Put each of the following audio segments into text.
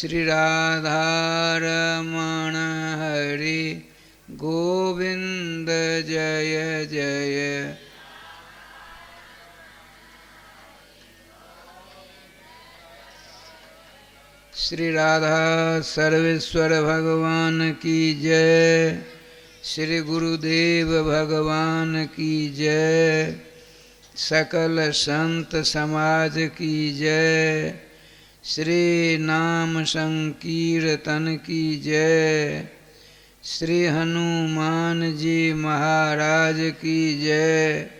श्री राधारमण हरि गोविंद जय जय। श्री राधा सर्वेश्वर भगवान की जय। श्री गुरुदेव भगवान की जय। सकल संत समाज की जय। श्री नाम संकीर्तन की जय। श्री हनुमान जी महाराज की जय।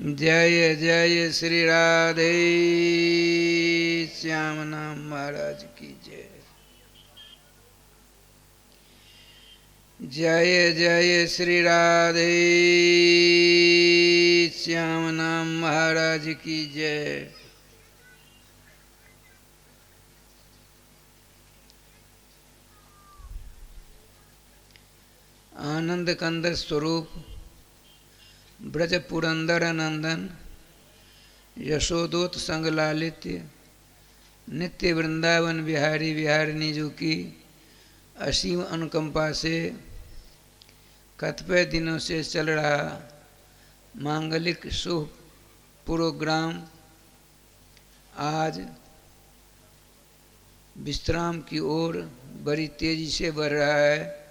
जय जय श्री राधे श्याम नाम महाराज की जय। जय जय श्री राधे श्याम नाम महाराज की जय। आनंद कंद स्वरूप ब्रज पुरंदर नंदन यशोदोत संग लालित्य नित्य वृंदावन बिहारी बिहारिणी जी की असीम अनुकंपा से कतिपय दिनों से चल रहा मांगलिक शुभ प्रोग्राम आज विश्राम की ओर बड़ी तेजी से बढ़ रहा है।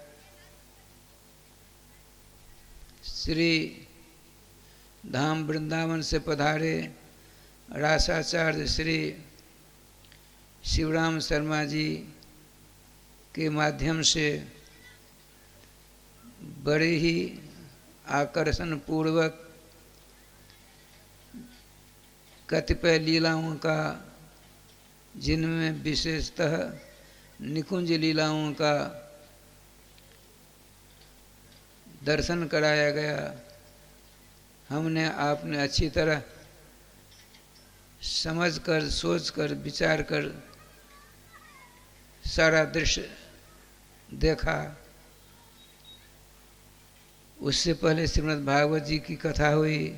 श्री धाम वृंदावन से पधारे रासाचार्य श्री शिवराम शर्मा जी के माध्यम से बड़े ही आकर्षण पूर्वक कतिपय लीलाओं का, जिनमें विशेषतः निकुंज लीलाओं का दर्शन कराया गया। हमने आपने अच्छी तरह समझकर, सोचकर, विचार कर सारा दृश्य देखा। उससे पहले श्रीमद् भागवत जी की कथा हुई।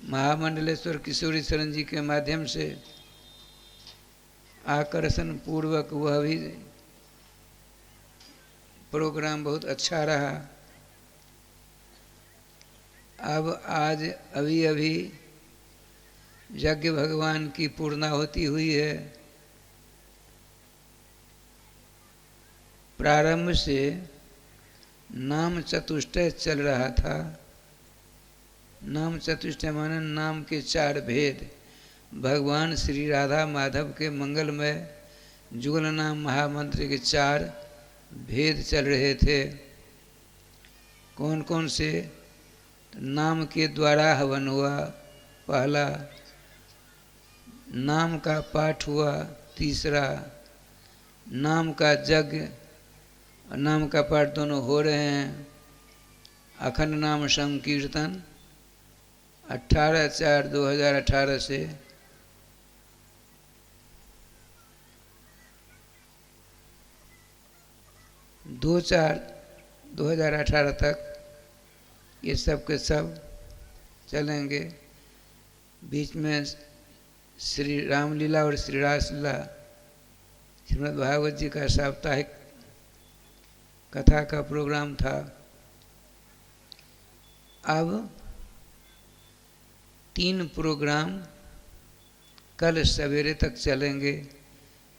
महामंडलेश्वर किशोरी शरण जी के माध्यम से आकर्षण पूर्वक वह भी प्रोग्राम बहुत अच्छा रहा। अब आज अभी अभी यज्ञ भगवान की पूर्णाहुति हुई है। प्रारंभ से नाम चतुष्टय चल रहा था। नाम चतुष्टय माने नाम के चार भेद। भगवान श्री राधा माधव के मंगलमय जुगल नाम महामंत्र के चार भेद चल रहे थे। कौन कौन से? नाम के द्वारा हवन हुआ पहला, नाम का पाठ हुआ तीसरा, नाम का यज्ञ और नाम का पाठ दोनों हो रहे हैं। अखंड नाम संकीर्तन 18/4/2018 से 2/4/2018 तक ये सब के सब चलेंगे। बीच में श्री रामलीला और श्री रासलीला श्रीमद् भागवत जी का साप्ताहिक कथा का प्रोग्राम था। अब 3 प्रोग्राम कल सवेरे तक चलेंगे।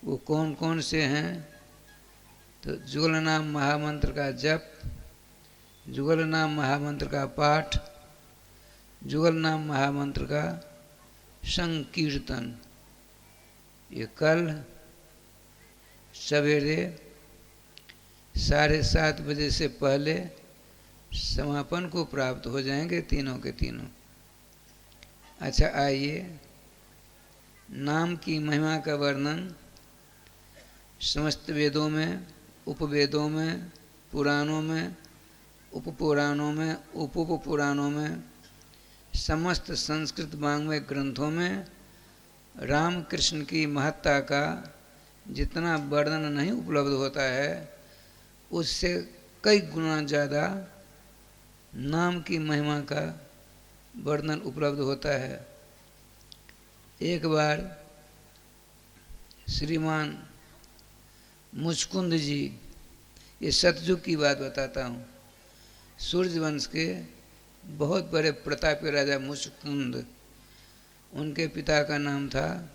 वो कौन कौन से हैं? तो जुगल नाम महामंत्र का जप, जुगल नाम महामंत्र का पाठ, जुगल नाम महामंत्र का संकीर्तन। ये कल सवेरे 7:30 बजे से पहले समापन को प्राप्त हो जाएंगे तीनों के तीनों। अच्छा, आइए नाम की महिमा का वर्णन समस्त वेदों में, उपवेदों में, पुराणों में, उपपुराणों में, उपपुराणों में, समस्त संस्कृत वाङ्मय ग्रंथों में राम कृष्ण की महत्ता का जितना वर्णन नहीं उपलब्ध होता है, उससे कई गुना ज़्यादा नाम की महिमा का वर्णन उपलब्ध होता है। एक बार श्रीमान मुचकुंद जी, ये सतयुग की बात बताता हूँ, सूर्यवंश के बहुत बड़े प्रतापी राजा मुचकुंद, उनके पिता का नाम था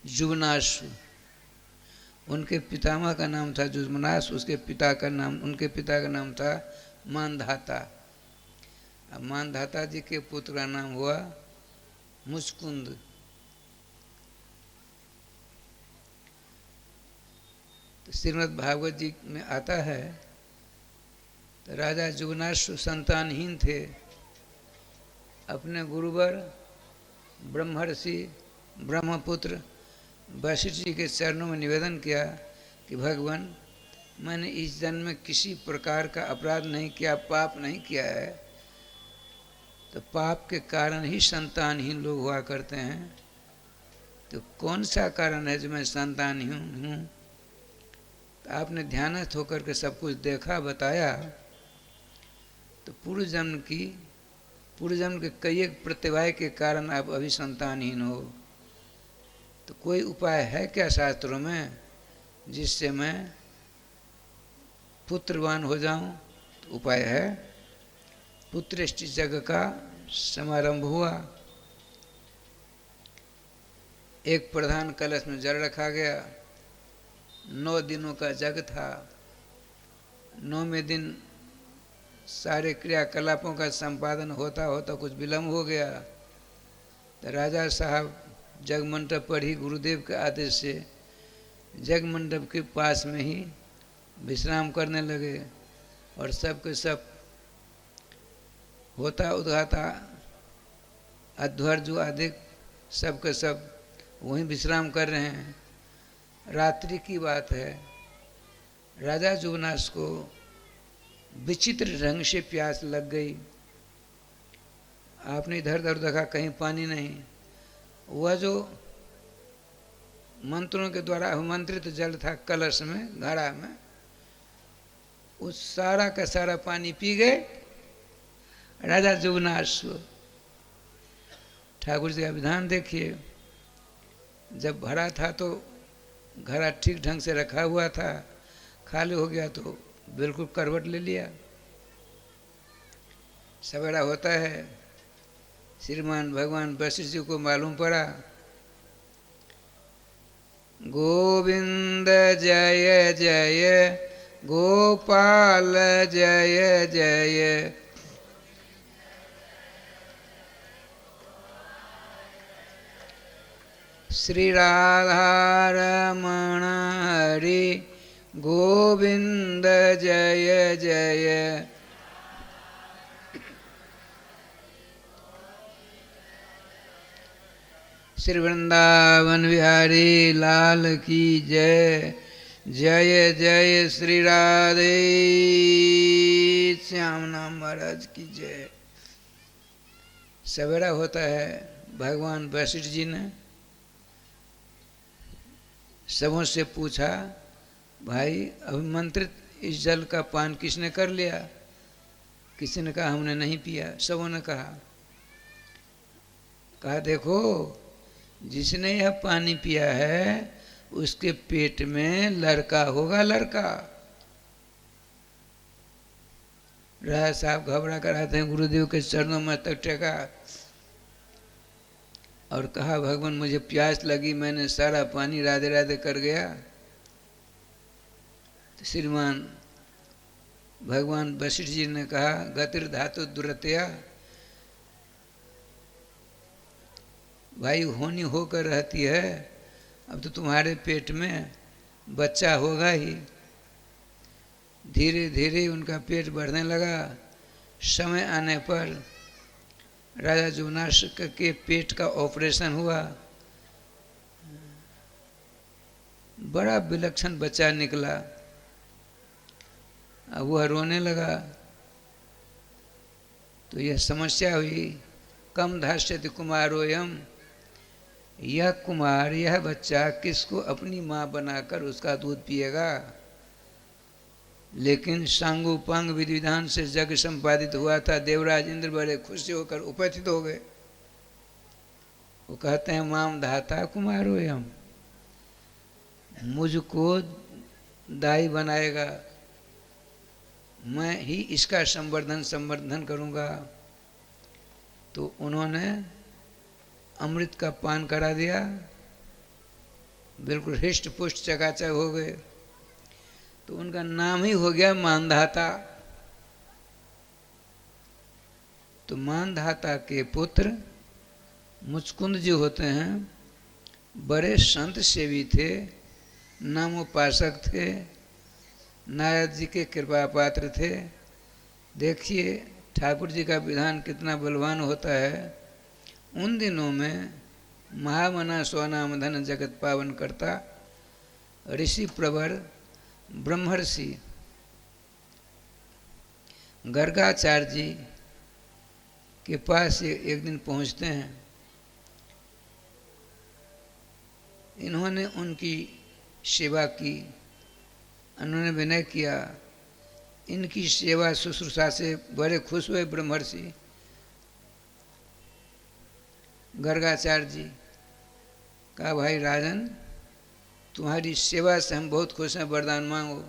जुवनाशु, उनके पितामह का नाम था जुवनाश, उनके पिता का नाम था मानधाता। अब मानधाता जी के पुत्र का नाम हुआ मुचकुंद। तो श्रीमद् भागवत जी में आता है, तो राजा जुवनाशु संतानहीन थे, अपने गुरुवर ब्रह्मर्षि ब्रह्मपुत्र वशिष्ठ जी के चरणों में निवेदन किया कि भगवान, मैंने इस जन्म में किसी प्रकार का अपराध नहीं किया, पाप नहीं किया है, तो पाप के कारण ही संतानहीन लोग हुआ करते हैं, तो कौन सा कारण है जो मैं संतानहीन हूँ? तो आपने ध्यानस्थ होकर के सब कुछ देखा, बताया, तो पूर्व जन्म के कई एक प्रतिभा के कारण आप अभी संतानहीन हो। तो कोई उपाय है क्या शास्त्रों में जिससे मैं पुत्रवान हो जाऊं? तो उपाय है, पुत्रेष्टि जग का समारंभ हुआ। एक प्रधान कलश में जल रखा गया, 9 दिनों का जग था। 9वें दिन सारे क्रियाकलापों का संपादन होता होता कुछ विलम्ब हो गया, तो राजा साहब जग मंडप पर ही गुरुदेव के आदेश से जग मंडप के पास में ही विश्राम करने लगे, और सब के सब होता उद्घाता अध्वर्जु आदि सब के सब वहीं विश्राम कर रहे हैं। रात्रि की बात है, राजा जुवनाश को विचित्र ढंग से प्यास लग गई। आपने इधर उधर देखा, कहीं पानी नहीं। वह जो मंत्रों के द्वारा अभिमंत्रित जल था कलश में, घड़ा में, उस सारा का सारा पानी पी गए राजा जुवनाश। ठाकुर जी का विधान देखिए, जब भरा था तो घड़ा ठीक ढंग से रखा हुआ था, खाली हो गया तो बिल्कुल करवट ले लिया। सवेरा होता है, श्रीमान भगवान वशिष्ठ जी को मालूम पड़ा, गोविंद जय जय गोपाल जय जय, श्री राधा रमण हरि गोविंद जय जय। श्री वृंदावन बिहारी लाल की जय। जय जय श्री राधे श्याम नाम महाराज की जय। सवेरा होता है, भगवान वशिष्ठ जी ने सबों से पूछा, भाई अभिमंत्रित इस जल का पान किसने कर लिया? किसी ने कहा हमने नहीं पिया। सबों ने कहा देखो, जिसने यह पानी पिया है उसके पेट में लड़का होगा, लड़का। राजा साहब घबरा कर आते हैं, गुरुदेव के चरणों में तक टेका और कहा, भगवान मुझे प्यास लगी, मैंने सारा पानी राधे राधे कर गया। तो श्रीमान भगवान वशिष्ठ जी ने कहा, गतिर धातु दुरतया, भाई होनी होकर रहती है, अब तो तुम्हारे पेट में बच्चा होगा ही। धीरे धीरे उनका पेट बढ़ने लगा। समय आने पर राजा जुवनाश के पेट का ऑपरेशन हुआ, बड़ा विलक्षण बच्चा निकला। अब वह रोने लगा तो यह समस्या हुई, कम धास्यति कुमारोयम, यह कुमार, यह बच्चा किसको अपनी माँ बनाकर उसका दूध पिएगा। लेकिन सांगोपांग विधि विधान से यज्ञ संपादित हुआ था। देवराज इंद्र बड़े खुशी होकर उपस्थित हो गए। वो कहते हैं माम धाता कुमारो यम, मुझको दाई बनाएगा, मैं ही इसका संवर्धन करूंगा। तो उन्होंने अमृत का पान करा दिया, बिल्कुल हृष्ट पुष्ट चकाचक हो गए। तो उनका नाम ही हो गया मानधाता। तो मानधाता के पुत्र मुचकुंद जी होते हैं, बड़े संत सेवी थे, नामोपासक थे, नारद जी के कृपा पात्र थे। देखिए ठाकुर जी का विधान कितना बलवान होता है। उन दिनों में महामना स्वनाम धन जगत पावन करता ऋषि प्रवर ब्रह्मर्षि गर्गाचार्य जी के पास एक दिन पहुंचते हैं। इन्होंने उनकी सेवा की, उन्होंने विनय किया। इनकी सेवा शुश्रूषा से बड़े खुश हुए ब्रह्मर्षि गर्गाचार्य जी। कहा भाई राजन, तुम्हारी सेवा से हम बहुत खुश हैं, वरदान मांगो।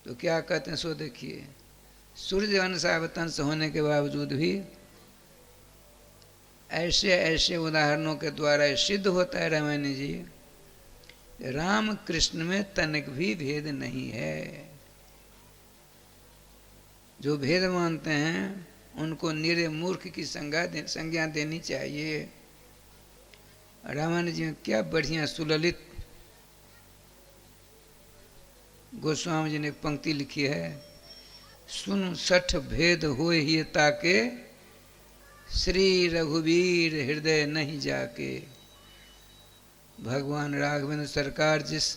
तो क्या कहते हैं सो देखिए। सूर्य वंशावतंस होने के बावजूद भी ऐसे ऐसे उदाहरणों के द्वारा सिद्ध होता है रामायण जी, राम कृष्ण में तनिक भी भेद नहीं है। जो भेद मानते हैं उनको निरे मूर्ख की संज्ञा देनी चाहिए। रामायण जी में क्या बढ़िया सुललित गोस्वामी जी ने एक पंक्ति लिखी है, सुन सठ भेद होए ही ताके, श्री रघुवीर हृदय नहीं जाके। भगवान राघवेंद्र सरकार जिस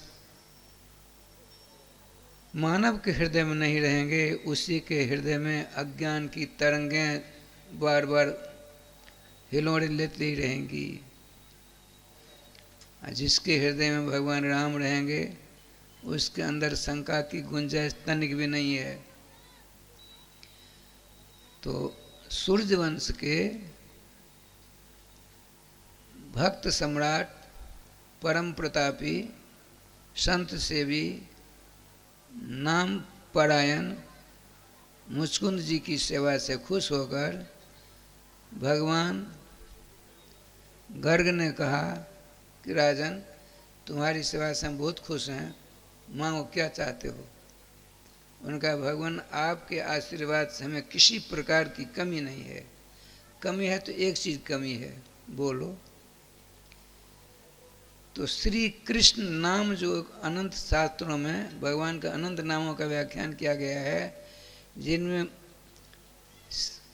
मानव के हृदय में नहीं रहेंगे, उसी के हृदय में अज्ञान की तरंगें बार बार हिलोड़े लेती ही रहेंगी। जिसके हृदय में भगवान राम रहेंगे, उसके अंदर शंका की गुंजाइश तनिक भी नहीं है। तो सूर्यवंश के भक्त सम्राट, परम प्रतापी, संत सेवी, नाम परायण मुचकुंद जी की सेवा से खुश होकर भगवान गर्ग ने कहा कि राजन, तुम्हारी सेवा से हम बहुत खुश हैं, मांगो क्या चाहते हो। उनका भगवान आपके आशीर्वाद से हमें किसी प्रकार की कमी नहीं है। कमी है तो एक चीज कमी है, बोलो। तो श्री कृष्ण नाम जो अनंत शास्त्रों में भगवान का अनंत नामों का व्याख्यान किया गया है, जिनमें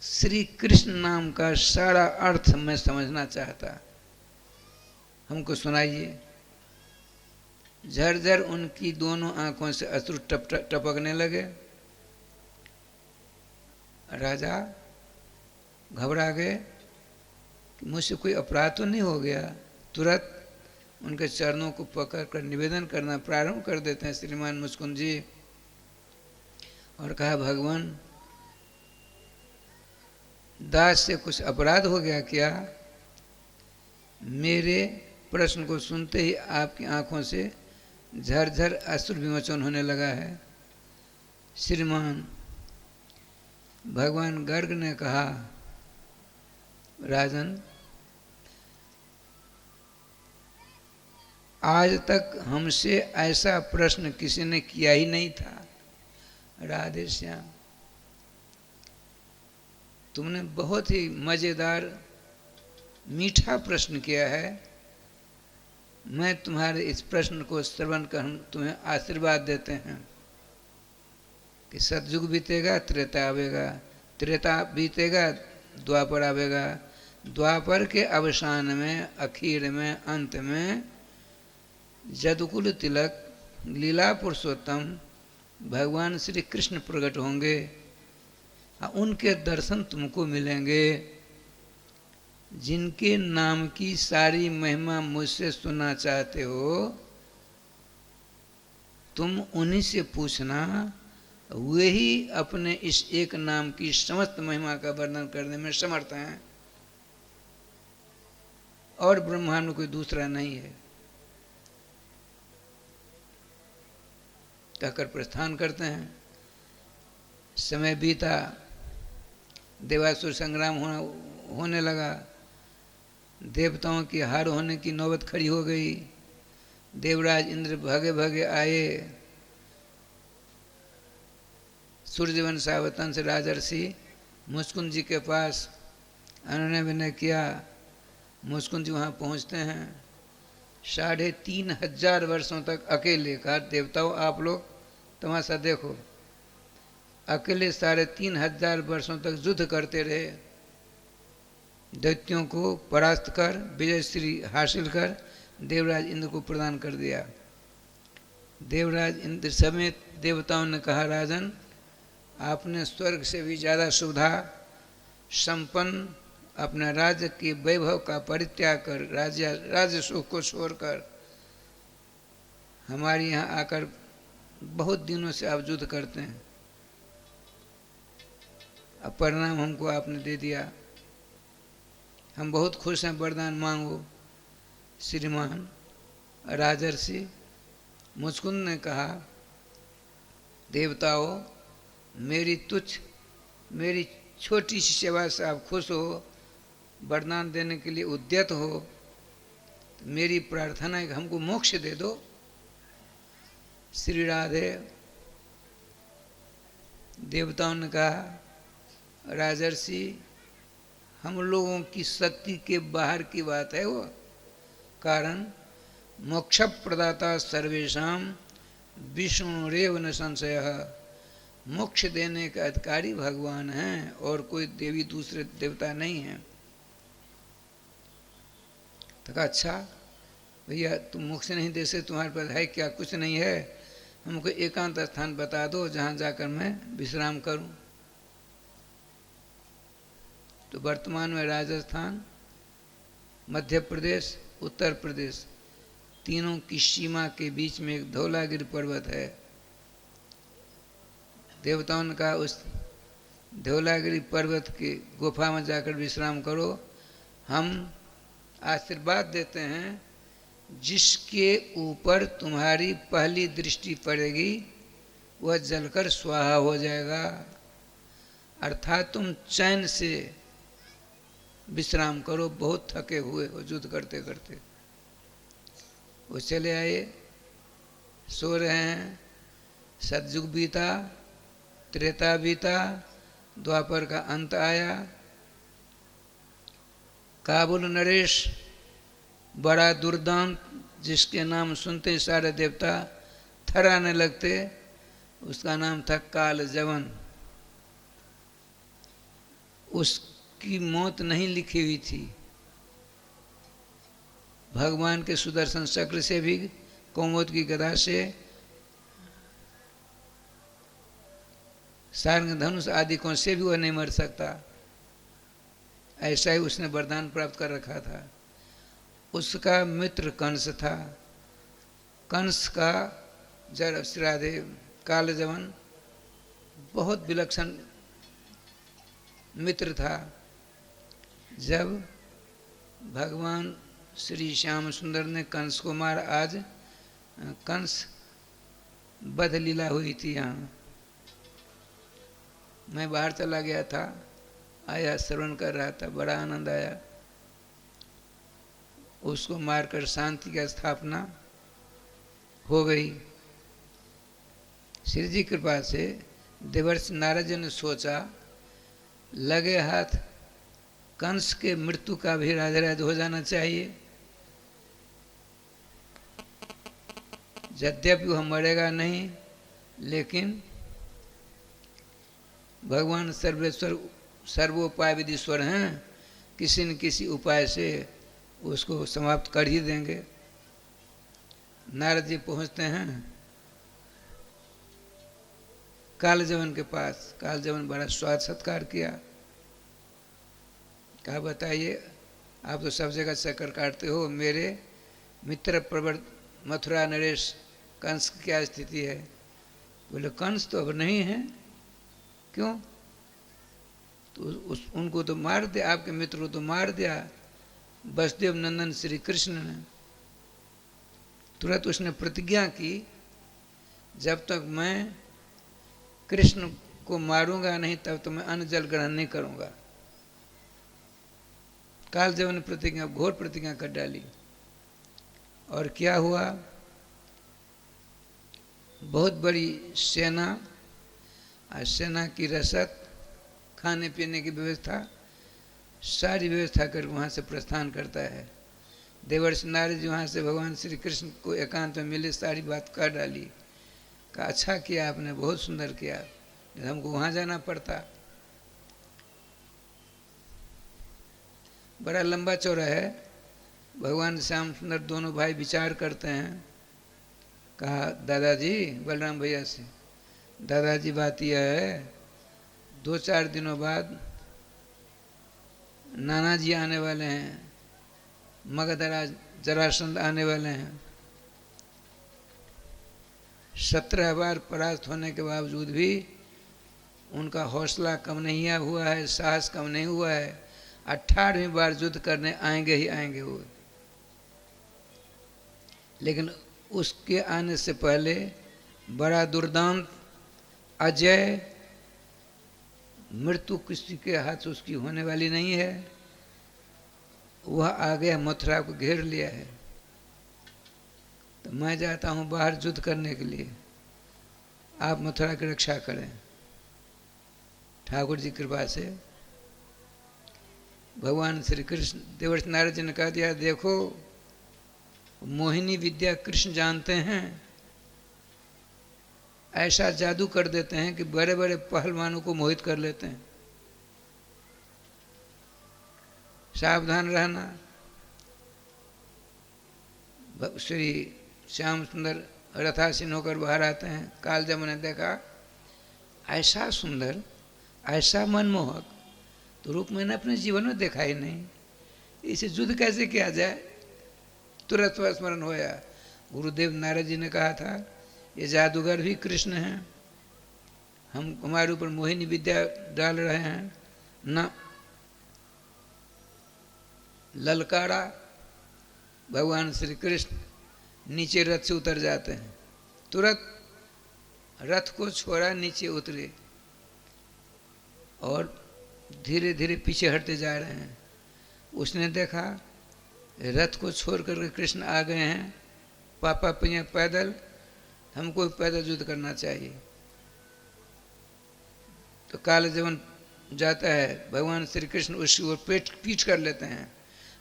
श्री कृष्ण नाम का सारा अर्थ मैं समझना चाहता, हमको सुनाइए। झरझर उनकी दोनों आंखों से अश्रु टपकने लगे। राजा घबरा गए कि मुझसे कोई अपराध तो नहीं हो गया। तुरंत उनके चरणों को पकड़कर निवेदन करना प्रारंभ कर देते हैं श्रीमान मुचकुंद जी, और कहा भगवान, दास से कुछ अपराध हो गया क्या? मेरे प्रश्न को सुनते ही आपकी आंखों से झरझर अश्रु विमोचन होने लगा है। श्रीमान भगवान गर्ग ने कहा, राजन, आज तक हमसे ऐसा प्रश्न किसी ने किया ही नहीं था। राधे श्याम, तुमने बहुत ही मजेदार मीठा प्रश्न किया है। मैं तुम्हारे इस प्रश्न को श्रवण कर हम तुम्हें आशीर्वाद देते हैं कि सतयुग बीतेगा, त्रेता आवेगा, त्रेता बीतेगा, द्वापर आवेगा, द्वापर के अवसान में, आखिर में, अंत में जदकुल तिलक लीला पुरुषोत्तम भगवान श्री कृष्ण प्रकट होंगे। उनके दर्शन तुमको मिलेंगे। जिनके नाम की सारी महिमा मुझसे सुनना चाहते हो, तुम उन्हीं से पूछना, वे ही अपने इस एक नाम की समस्त महिमा का वर्णन करने में समर्थ हैं। और ब्रह्मांड में कोई दूसरा नहीं है, कहकर प्रस्थान करते हैं। समय बीता, देवासुर संग्राम होने लगा, देवताओं की हार होने की नौबत खड़ी हो गई। देवराज इंद्र भागे भागे आए, सूर्यवंशावतंस से राजर्षि मुस्कुंद जी के पास उन्होंने विनय किया। मुस्कुंद जी वहाँ पहुँचते हैं, 3,500 वर्षों तक अकेले, कहा देवताओं आप लोग तमाशा देखो, अकेले 3,500 वर्षों तक युद्ध करते रहे, दैत्यों को परास्त कर विजय श्री हासिल कर देवराज इंद्र को प्रदान कर दिया। देवराज इंद्र समेत देवताओं ने कहा राजन, आपने स्वर्ग से भी ज़्यादा सुविधा संपन्न अपने राज्य के वैभव का परित्याग कर, राज्य सुख को छोड़कर हमारे यहाँ आकर बहुत दिनों से आप युद्ध करते हैं, अब परिणाम हमको आपने दे दिया, हम बहुत खुश हैं, वरदान मांगो। श्रीमान राजर्षि मुस्कुंद ने कहा देवताओं, मेरी छोटी सी सेवा से आप खुश हो, वरदान देने के लिए उद्यत हो, तो मेरी प्रार्थना है कि हमको मोक्ष दे दो। श्री राधे देवताओं ने कहा राजर्षि, हम लोगों की शक्ति के बाहर की बात है वो, कारण मोक्ष प्रदाता सर्वेषां विष्णुरेव न संशयः, मोक्ष देने का अधिकारी भगवान हैं और कोई देवी दूसरे देवता नहीं हैं। तो कहा अच्छा भैया, तुम मोक्ष नहीं दे सकते, तुम्हारे पास है क्या? कुछ नहीं है, हमको एकांत स्थान बता दो जहाँ जाकर मैं विश्राम करूं। तो वर्तमान में राजस्थान, मध्य प्रदेश, उत्तर प्रदेश, तीनों की सीमा के बीच में एक धौलागिरी पर्वत है। देवताओं ने कहा उस धौलागिरी पर्वत की गुफा में जाकर विश्राम करो, हम आशीर्वाद देते हैं जिसके ऊपर तुम्हारी पहली दृष्टि पड़ेगी वह जलकर स्वाहा हो जाएगा, अर्थात तुम चैन से विश्राम करो, बहुत थके हुए हो युद्ध करते करते। वो चले आए, सो रहे हैं। सतयुग बीता, त्रेता बीता, द्वापर का अंत आया। काबुल नरेश बड़ा दुर्दांत, जिसके नाम सुनते ही सारे देवता थराने लगते, उसका नाम था काल जवन। उसकी मौत नहीं लिखी हुई थी, भगवान के सुदर्शन चक्र से भी, कौमुद की गदा से, सारंग धनुष आदि कौन से भी वह नहीं मर सकता, ऐसा ही उसने वरदान प्राप्त कर रखा था। उसका मित्र कंस था। कंस का जर श्राद्धे कालजवन बहुत विलक्षण मित्र था। जब भगवान श्री श्याम सुंदर ने कंस को मारा, आज कंस वध लीला हुई थी यहाँ, मैं बाहर चला गया था, आया श्रवण कर रहा था, बड़ा आनंद आया। उसको मारकर शांति की स्थापना हो गई। श्री जी कृपा से देवर्षि नारद जी ने सोचा, लगे हाथ कंस के मृत्यु का भी राजराज हो जाना चाहिए, यद्यपि वह मरेगा नहीं, लेकिन भगवान सर्वेश्वर सर्वोपाय विधीश्वर हैं, किसी न किसी उपाय से उसको समाप्त कर ही देंगे। नारद जी पहुँचते हैं कालजवन के पास। कालजवन बड़ा स्वाद सत्कार किया, कहा बताइए, आप तो सब जगह चक्कर काटते हो, मेरे मित्र प्रवर मथुरा नरेश कंस की क्या स्थिति है? बोले कंस तो अब नहीं है। क्यों? तो उनको तो मार दिया, आपके मित्र को तो मार दिया। वसुदेव नंदन श्री कृष्ण ने। तुरंत उसने प्रतिज्ञा की, जब तक मैं कृष्ण को मारूंगा नहीं तब तो मैं अन्न जल ग्रहण नहीं करूंगा। कालदेव ने प्रतिज्ञा, घोर प्रतिज्ञा कर डाली। और क्या हुआ, बहुत बड़ी सेना और सेना की रसद, खाने पीने की व्यवस्था, सारी व्यवस्था कर वहाँ से प्रस्थान करता है। देवर्षि नारद जी वहाँ से भगवान श्री कृष्ण को एकांत में मिले, सारी बात कर डाली। कहा अच्छा किया आपने, बहुत सुंदर किया, हमको वहाँ जाना पड़ता। बड़ा लंबा चौड़ा है। भगवान श्याम सुंदर दोनों भाई विचार करते हैं। कहा दादाजी, बलराम भैया से, दादाजी बात यह है, 2-4 दिनों बाद नाना जी आने वाले हैं, मगधराज जरासंध आने वाले हैं। 17 बार परास्त होने के बावजूद भी उनका हौसला कम नहीं हुआ है, साहस कम नहीं हुआ है। 18वीं बार युद्ध करने आएंगे ही आएंगे वो। लेकिन उसके आने से पहले बड़ा दुर्दांत अजय, मृत्यु किसी के हाथ उसकी होने वाली नहीं है। वह आ गया, मथुरा को घेर लिया है। तो मैं जाता हूँ बाहर युद्ध करने के लिए, आप मथुरा की रक्षा करें। ठाकुर जी कृपा से भगवान श्री कृष्ण, देवर्षि नारद जी ने कह दिया, देखो मोहिनी विद्या कृष्ण जानते हैं, ऐसा जादू कर देते हैं कि बड़े बड़े पहलवानों को मोहित कर लेते हैं, सावधान रहना। श्री श्याम सुंदर रथासीन होकर बाहर आते हैं। कालदेव ने देखा, ऐसा सुंदर, ऐसा मनमोहक तो रूप मैंने अपने जीवन में देखा ही नहीं, इसे युद्ध कैसे किया जाए। तुरंत स्मरण होया, गुरुदेव नारद जी ने कहा था ये जादूगर भी कृष्ण हैं, हम हमारे ऊपर मोहिनी विद्या डाल रहे हैं ना। ललकारा, भगवान श्री कृष्ण नीचे रथ से उतर जाते हैं। तुरंत रथ को छोड़ा, नीचे उतरे और धीरे धीरे पीछे हटते जा रहे हैं। उसने देखा रथ को छोड़ कर कृष्ण आ गए हैं, पापा पिया पैदल, हमको पैदल युद्ध करना चाहिए। तो काल जवन जाता है, भगवान श्री कृष्ण उसकी ओर पीठ कर लेते हैं,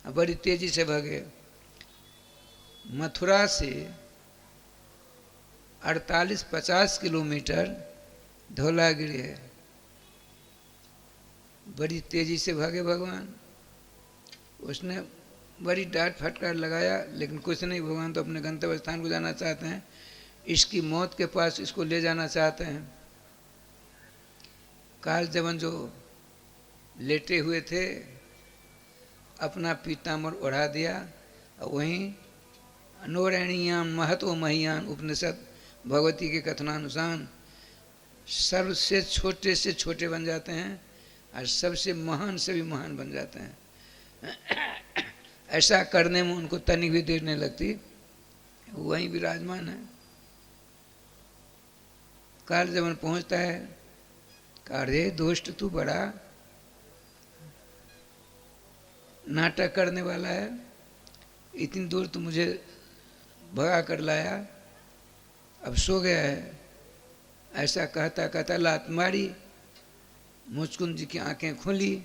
बड़ी तेजी से भागे। मथुरा से 48-50 किलोमीटर धौलागिरी है। बड़ी तेजी से भागे भगवान। उसने बड़ी डांट फटकार लगाया, लेकिन कुछ नहीं, भगवान तो अपने गंतव्य स्थान को जाना चाहते हैं, इसकी मौत के पास इसको ले जाना चाहते हैं। काल जवन जो लेटे हुए थे, अपना पीताम्बर ओढ़ा दिया, और वहीं अनोरणीयान महतो महियान उपनिषद भगवती के कथनानुसार सबसे छोटे बन जाते हैं और सबसे महान से भी महान बन जाते हैं। ऐसा करने में उनको तनिक भी देर नहीं लगती, वहीं विराजमान है। काल जब पहुंचता है, अरे दोस्त तू बड़ा नाटक करने वाला है, इतनी दूर तो मुझे भगा कर लाया, अब सो गया है। ऐसा कहता कहता लात मारी, मुचकुंद जी की आंखें खुली,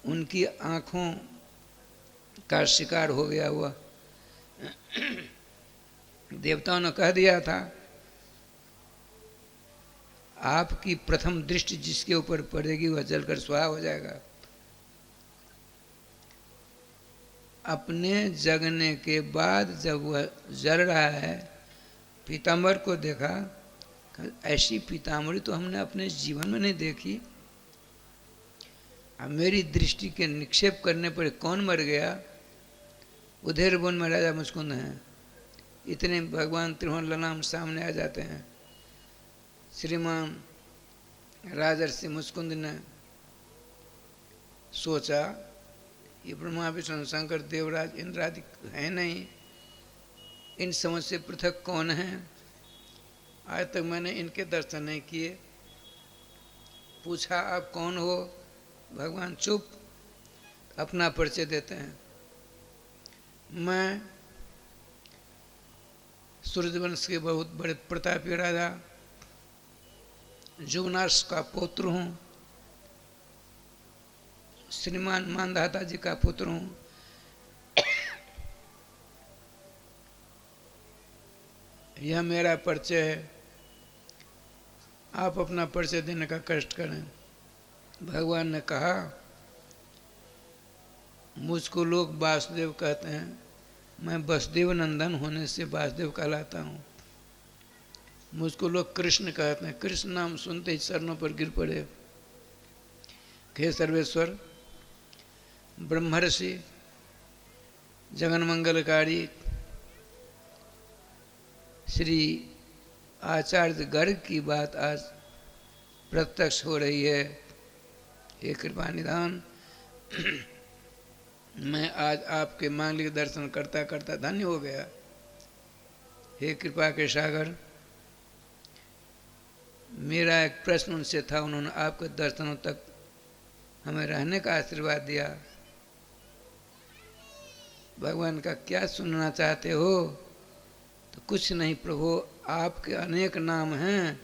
उनकी आंखों का शिकार हो गया हुआ। देवताओं ने कह दिया था, आपकी प्रथम दृष्टि जिसके ऊपर पड़ेगी वह जलकर स्वाहा हो जाएगा। अपने जगने के बाद जब वह जल रहा है, पीताम्बर को देखा, ऐसी पीताम्बरी तो हमने अपने जीवन में नहीं देखी। अब मेरी दृष्टि के निक्षेप करने पर कौन मर गया? उधेर वन में राजा मुचकुंद हैं। इतने भगवान त्रिभुवन ललाम सामने आ जाते हैं। श्रीमान राजर्षि मुचकुंद ने सोचा ये ब्रह्मा विष्णु शंकर देवराज इंद्र आदि है नहीं, इन समझ से पृथक कौन है? आज तक मैंने इनके दर्शन नहीं किए। पूछा आप कौन हो? भगवान चुप, अपना परिचय देते हैं। मैं सूर्यवंश के बहुत बड़े प्रतापी राजा जुगनाश का पुत्र हूँ, श्रीमान मानधाता जी का पुत्र हूँ। यह मेरा परिचय है, आप अपना परिचय देने का कष्ट करें। भगवान ने कहा, मुझको लोग वासुदेव कहते हैं, मैं वसुदेव नंदन होने से वासुदेव कहलाता हूँ। मुझको लोग कृष्ण कहते हैं, कृष्ण नाम सुनते ही चरणों पर गिर पड़े। हे सर्वेश्वर, ब्रह्मर्षि जगन मंगलकारी श्री आचार्य गर्ग की बात आज प्रत्यक्ष हो रही है। हे कृपा निधान, मैं आज आपके मांगलिक दर्शन करता करता धन्य हो गया। हे कृपा के सागर, मेरा एक प्रश्न उनसे था, उन्होंने आपके दर्शनों तक हमें रहने का आशीर्वाद दिया। भगवान का क्या सुनना चाहते हो? तो कुछ नहीं प्रभु, आपके अनेक नाम हैं,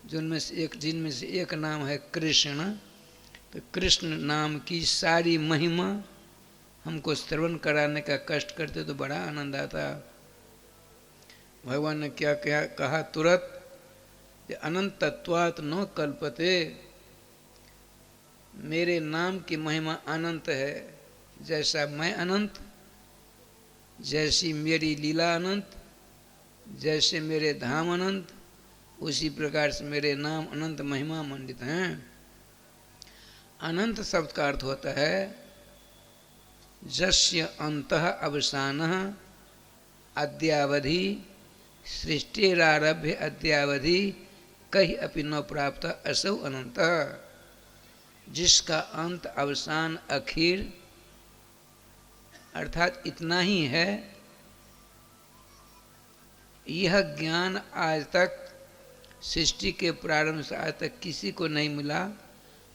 जिनमें से एक नाम है कृष्ण। तो कृष्ण नाम की सारी महिमा हमको श्रवण कराने का कष्ट करते तो बड़ा आनंद आता। भगवान ने क्या कहा तुरंत, अनंत तत्वात् न कल्पते, मेरे नाम की महिमा अनंत है। जैसा मैं अनंत, जैसी मेरी लीला अनंत, जैसे मेरे धाम अनंत, उसी प्रकार से मेरे नाम अनंत महिमा मंडित हैं। अनंत शब्द का अर्थ होता है जस्य अंतः अवसानः अद्यावधि सृष्टिरारभ्य अद्यावधि कहीं अपि न प्राप्त असौ अनंत, जिसका अंत अवसान अखीर अर्थात इतना ही है। यह ज्ञान आज तक सृष्टि के प्रारंभ से आज तक किसी को नहीं मिला,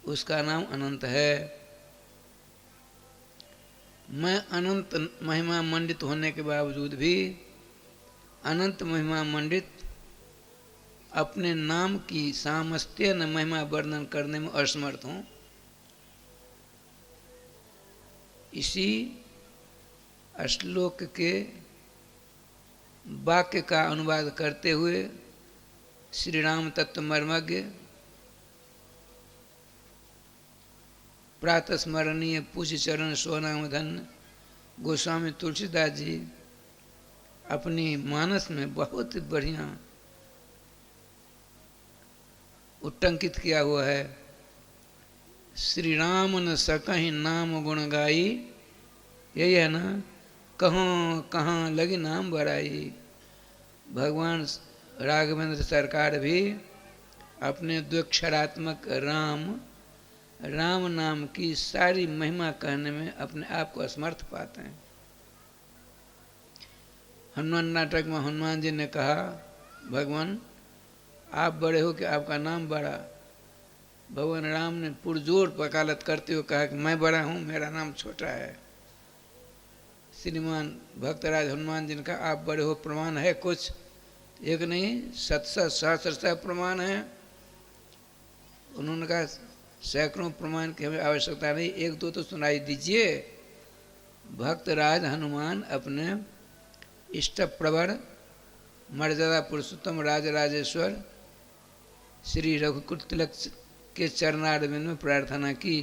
उसका नाम अनंत है। मैं अनंत महिमा मंडित होने के बावजूद भी अनंत महिमा मंडित अपने नाम की सामर्थ्य न महिमा वर्णन करने में असमर्थ हूँ। इसी श्लोक के वाक्य का अनुवाद करते हुए श्री राम तत्व मर्मज्ञ प्रातः स्मरणीय पूज्य चरण सोनाम धन्य गोस्वामी तुलसीदास जी अपनी मानस में बहुत बढ़िया उट्टंकित किया हुआ है। श्री राम न सकहि नाम गुण गाई, यही है ना, कहाँ कहाँ लगी नाम बड़ाई। भगवान राघवेंद्र सरकार भी अपने द्वक्षरात्मक राम नाम की सारी महिमा कहने में अपने आप को असमर्थ पाते हैं। हनुमान नाटक में हनुमान जी ने कहा, भगवान आप बड़े हो कि आपका नाम बड़ा। भगवान राम ने पुरजोर वकालत करते हुए कहा कि मैं बड़ा हूँ, मेरा नाम छोटा है। श्रीमान भक्तराज हनुमान जी ने कहा, आप बड़े हो, प्रमाण है कुछ? एक नहीं, 700 प्रमाण है। उन्होंने कहा सैकड़ों प्रमाण की हमें आवश्यकता नहीं, एक दो तो सुनाई दीजिए। भक्तराज हनुमान अपने इष्ट प्रवर मर्यादा पुरुषोत्तम राजराजेश्वर श्री रघुकुल तिलक के चरणारविंद में प्रार्थना की।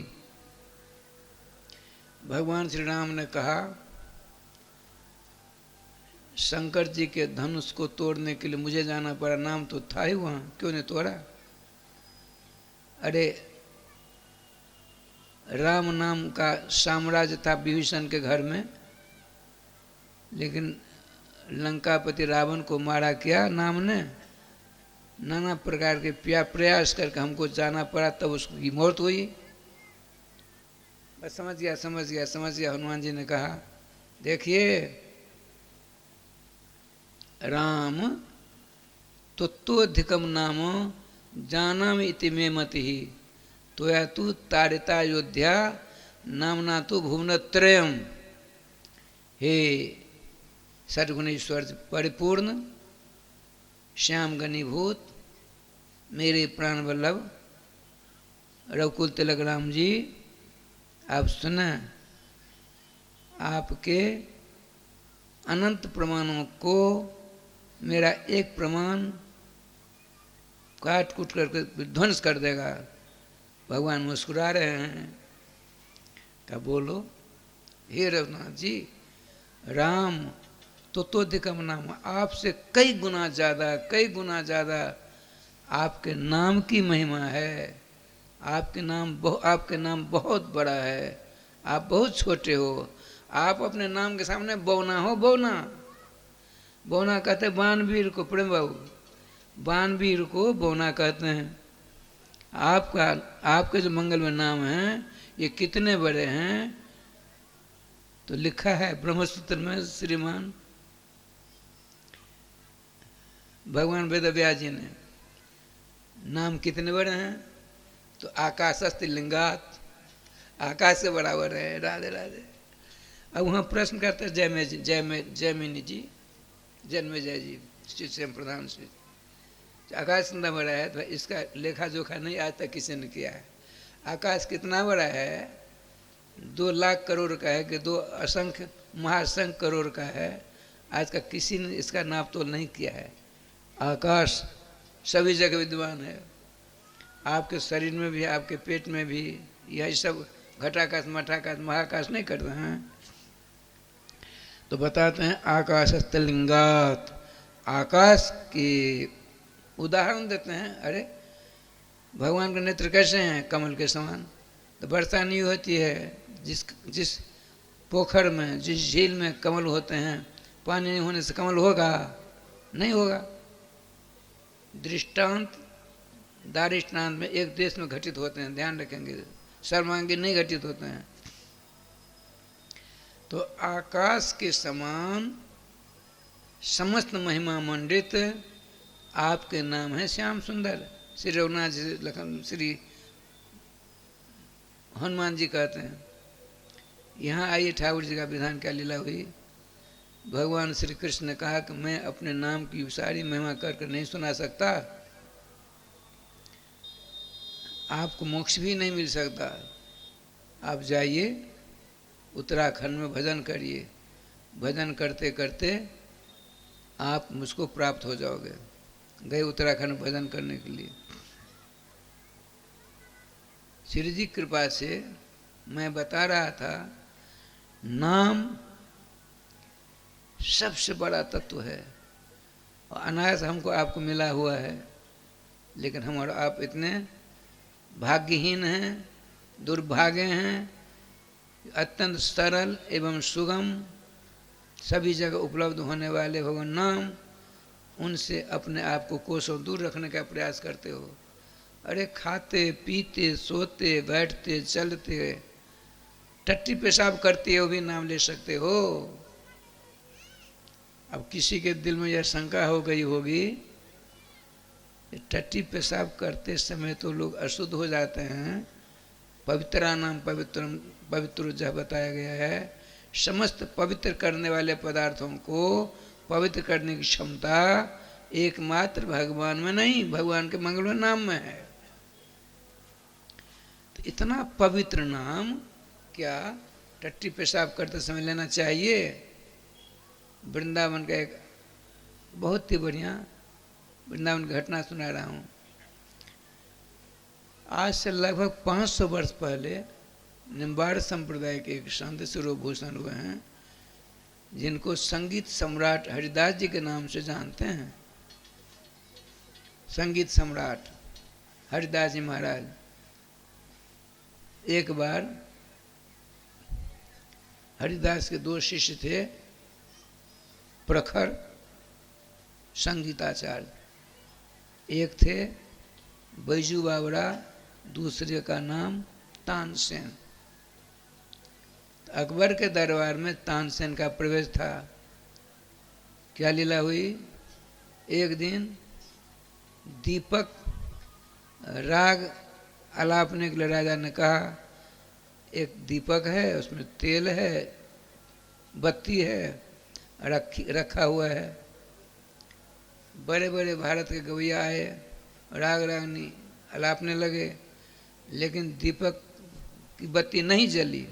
भगवान श्री राम ने कहा, शंकर जी के धनुष को तोड़ने के लिए मुझे जाना पड़ा, नाम तो था ही वहाँ, क्यों नहीं तोड़ा? अरे राम नाम का साम्राज्य था विभीषण के घर में, लेकिन लंकापति रावण को मारा क्या नाम ने, नाना प्रकार के प्रयास करके हमको जाना पड़ा, तब उसकी मौत हुई। बस समझ गया समझ गया समझ गया। हनुमान जी ने कहा देखिए राम तत्वोधिकम नाम जानामि इति मे मति त्वया तु ताड़िता अयोध्या नामना तो भुवनत्रयम। हे सद्गुणेश्वर परिपूर्ण श्याम घनीभूत मेरे प्राण वल्लभ रघुकुल तिलक राम जी, आप सुना आपके अनंत प्रमाणों को मेरा एक प्रमाण काट कूट करके विध्वंस कर देगा। भगवान मुस्कुरा रहे हैं। क्या बोलो हे रघुनाथ जी, राम तत्वोधिकम नाम, आपसे कई गुना ज़्यादा आपके नाम की महिमा है। आपके नाम बहुत बड़ा है। आप बहुत छोटे हो। आप अपने नाम के सामने बौना हो। बौना कहते हैं बाणवीर को। प्रेम बाबू, बाणवीर को बौना कहते हैं। आपके जो मंगल में नाम है ये कितने बड़े हैं, तो लिखा है ब्रह्मसूत्र में श्रीमान भगवान वेदव्यास जी ने। नाम कितने बड़े हैं, तो आकाशस्थ लिंगात, आकाश से बराबर है। राधे राधे। अब वहाँ प्रश्न करते हैं जयमिनी जी, जन्मेजय जी, श्री स्वयं प्रधान से, आकाश कितना बड़ा है, तो इसका लेखा जोखा नहीं आज तक किसी ने किया है। आकाश कितना बड़ा है, 2 लाख करोड़ का है कि 2 असंख्य महासंख्य करोड़ का है। आज का किसी ने इसका नाप तोल नहीं किया है। आकाश सभी जगह विद्वान है। आपके शरीर में भी, आपके पेट में भी, यही सब घटाकाश मठाकाश महाकाश नहीं करते हैं। तो बताते हैं आकाशस्थ लिंगात, आकाश की उदाहरण देते हैं। अरे भगवान के नेत्र कैसे हैं, कमल के समान। तो वर्षा नहीं होती है। जिस पोखर में, जिस झील में कमल होते हैं, पानी नहीं होने से कमल होगा? नहीं होगा। दृष्टांत दारिष्टान्त में एक देश में घटित होते हैं, ध्यान रखेंगे। सर्वांगी नहीं घटित होते हैं। तो आकाश के समान समस्त महिमा मंडित आपके नाम है श्याम सुंदर। श्री रघुनाथ जी लखन श्री हनुमान जी कहते हैं, यहाँ आइए ठाकुर जी का विधान क्या लीला हुई। भगवान श्री कृष्ण ने कहा कि मैं अपने नाम की सारी महिमा करके नहीं सुना सकता, आपको मोक्ष भी नहीं मिल सकता। आप जाइए उत्तराखंड में भजन करिए, भजन करते करते आप मुझको प्राप्त हो जाओगे। गए उत्तराखंड भजन करने के लिए। श्री जी कृपा से मैं बता रहा था, नाम सबसे बड़ा तत्व है और अनायास हमको आपको मिला हुआ है। लेकिन हम और आप इतने भाग्यहीन हैं, दुर्भाग्य हैं। अत्यंत सरल एवं सुगम सभी जगह उपलब्ध होने वाले भगवान नाम, उनसे अपने आप को कोसों दूर रखने का प्रयास करते हो। अरे खाते पीते सोते बैठते चलते टट्टी पेशाब करते हो भी नाम ले सकते हो। अब किसी के दिल में यह शंका हो गई होगी, टट्टी पेशाब करते समय तो लोग अशुद्ध हो जाते हैं, पवित्रा नाम पवित्र जहाँ बताया गया है। समस्त पवित्र करने वाले पदार्थों को पवित्र करने की क्षमता एकमात्र भगवान में नहीं, भगवान के मंगल नाम में है। तो इतना पवित्र नाम क्या टट्टी पेशाब करते समय लेना चाहिए? वृंदावन का एक बहुत ही बढ़िया वृंदावन की घटना सुना रहा हूँ। आज से लगभग 500 वर्ष पहले निम्बाड़ संप्रदाय के एक संत शिरोभूषण हुए हैं, जिनको संगीत सम्राट हरिदास जी के नाम से जानते हैं। संगीत सम्राट हरिदास जी महाराज। एक बार हरिदास के 2 शिष्य थे, प्रखर संगीताचार्य। एक थे बैजू बावरा, दूसरे का नाम तानसेन। अकबर के दरबार में तानसेन का प्रवेश था। क्या लीला हुई? एक दिन दीपक राग आलापने के लिए राजा ने कहा, एक दीपक है, उसमें तेल है, बत्ती है, रखा हुआ है। बड़े बड़े भारत के गवैया आए, राग रागनी आलापने लगे, लेकिन दीपक की बत्ती नहीं जली।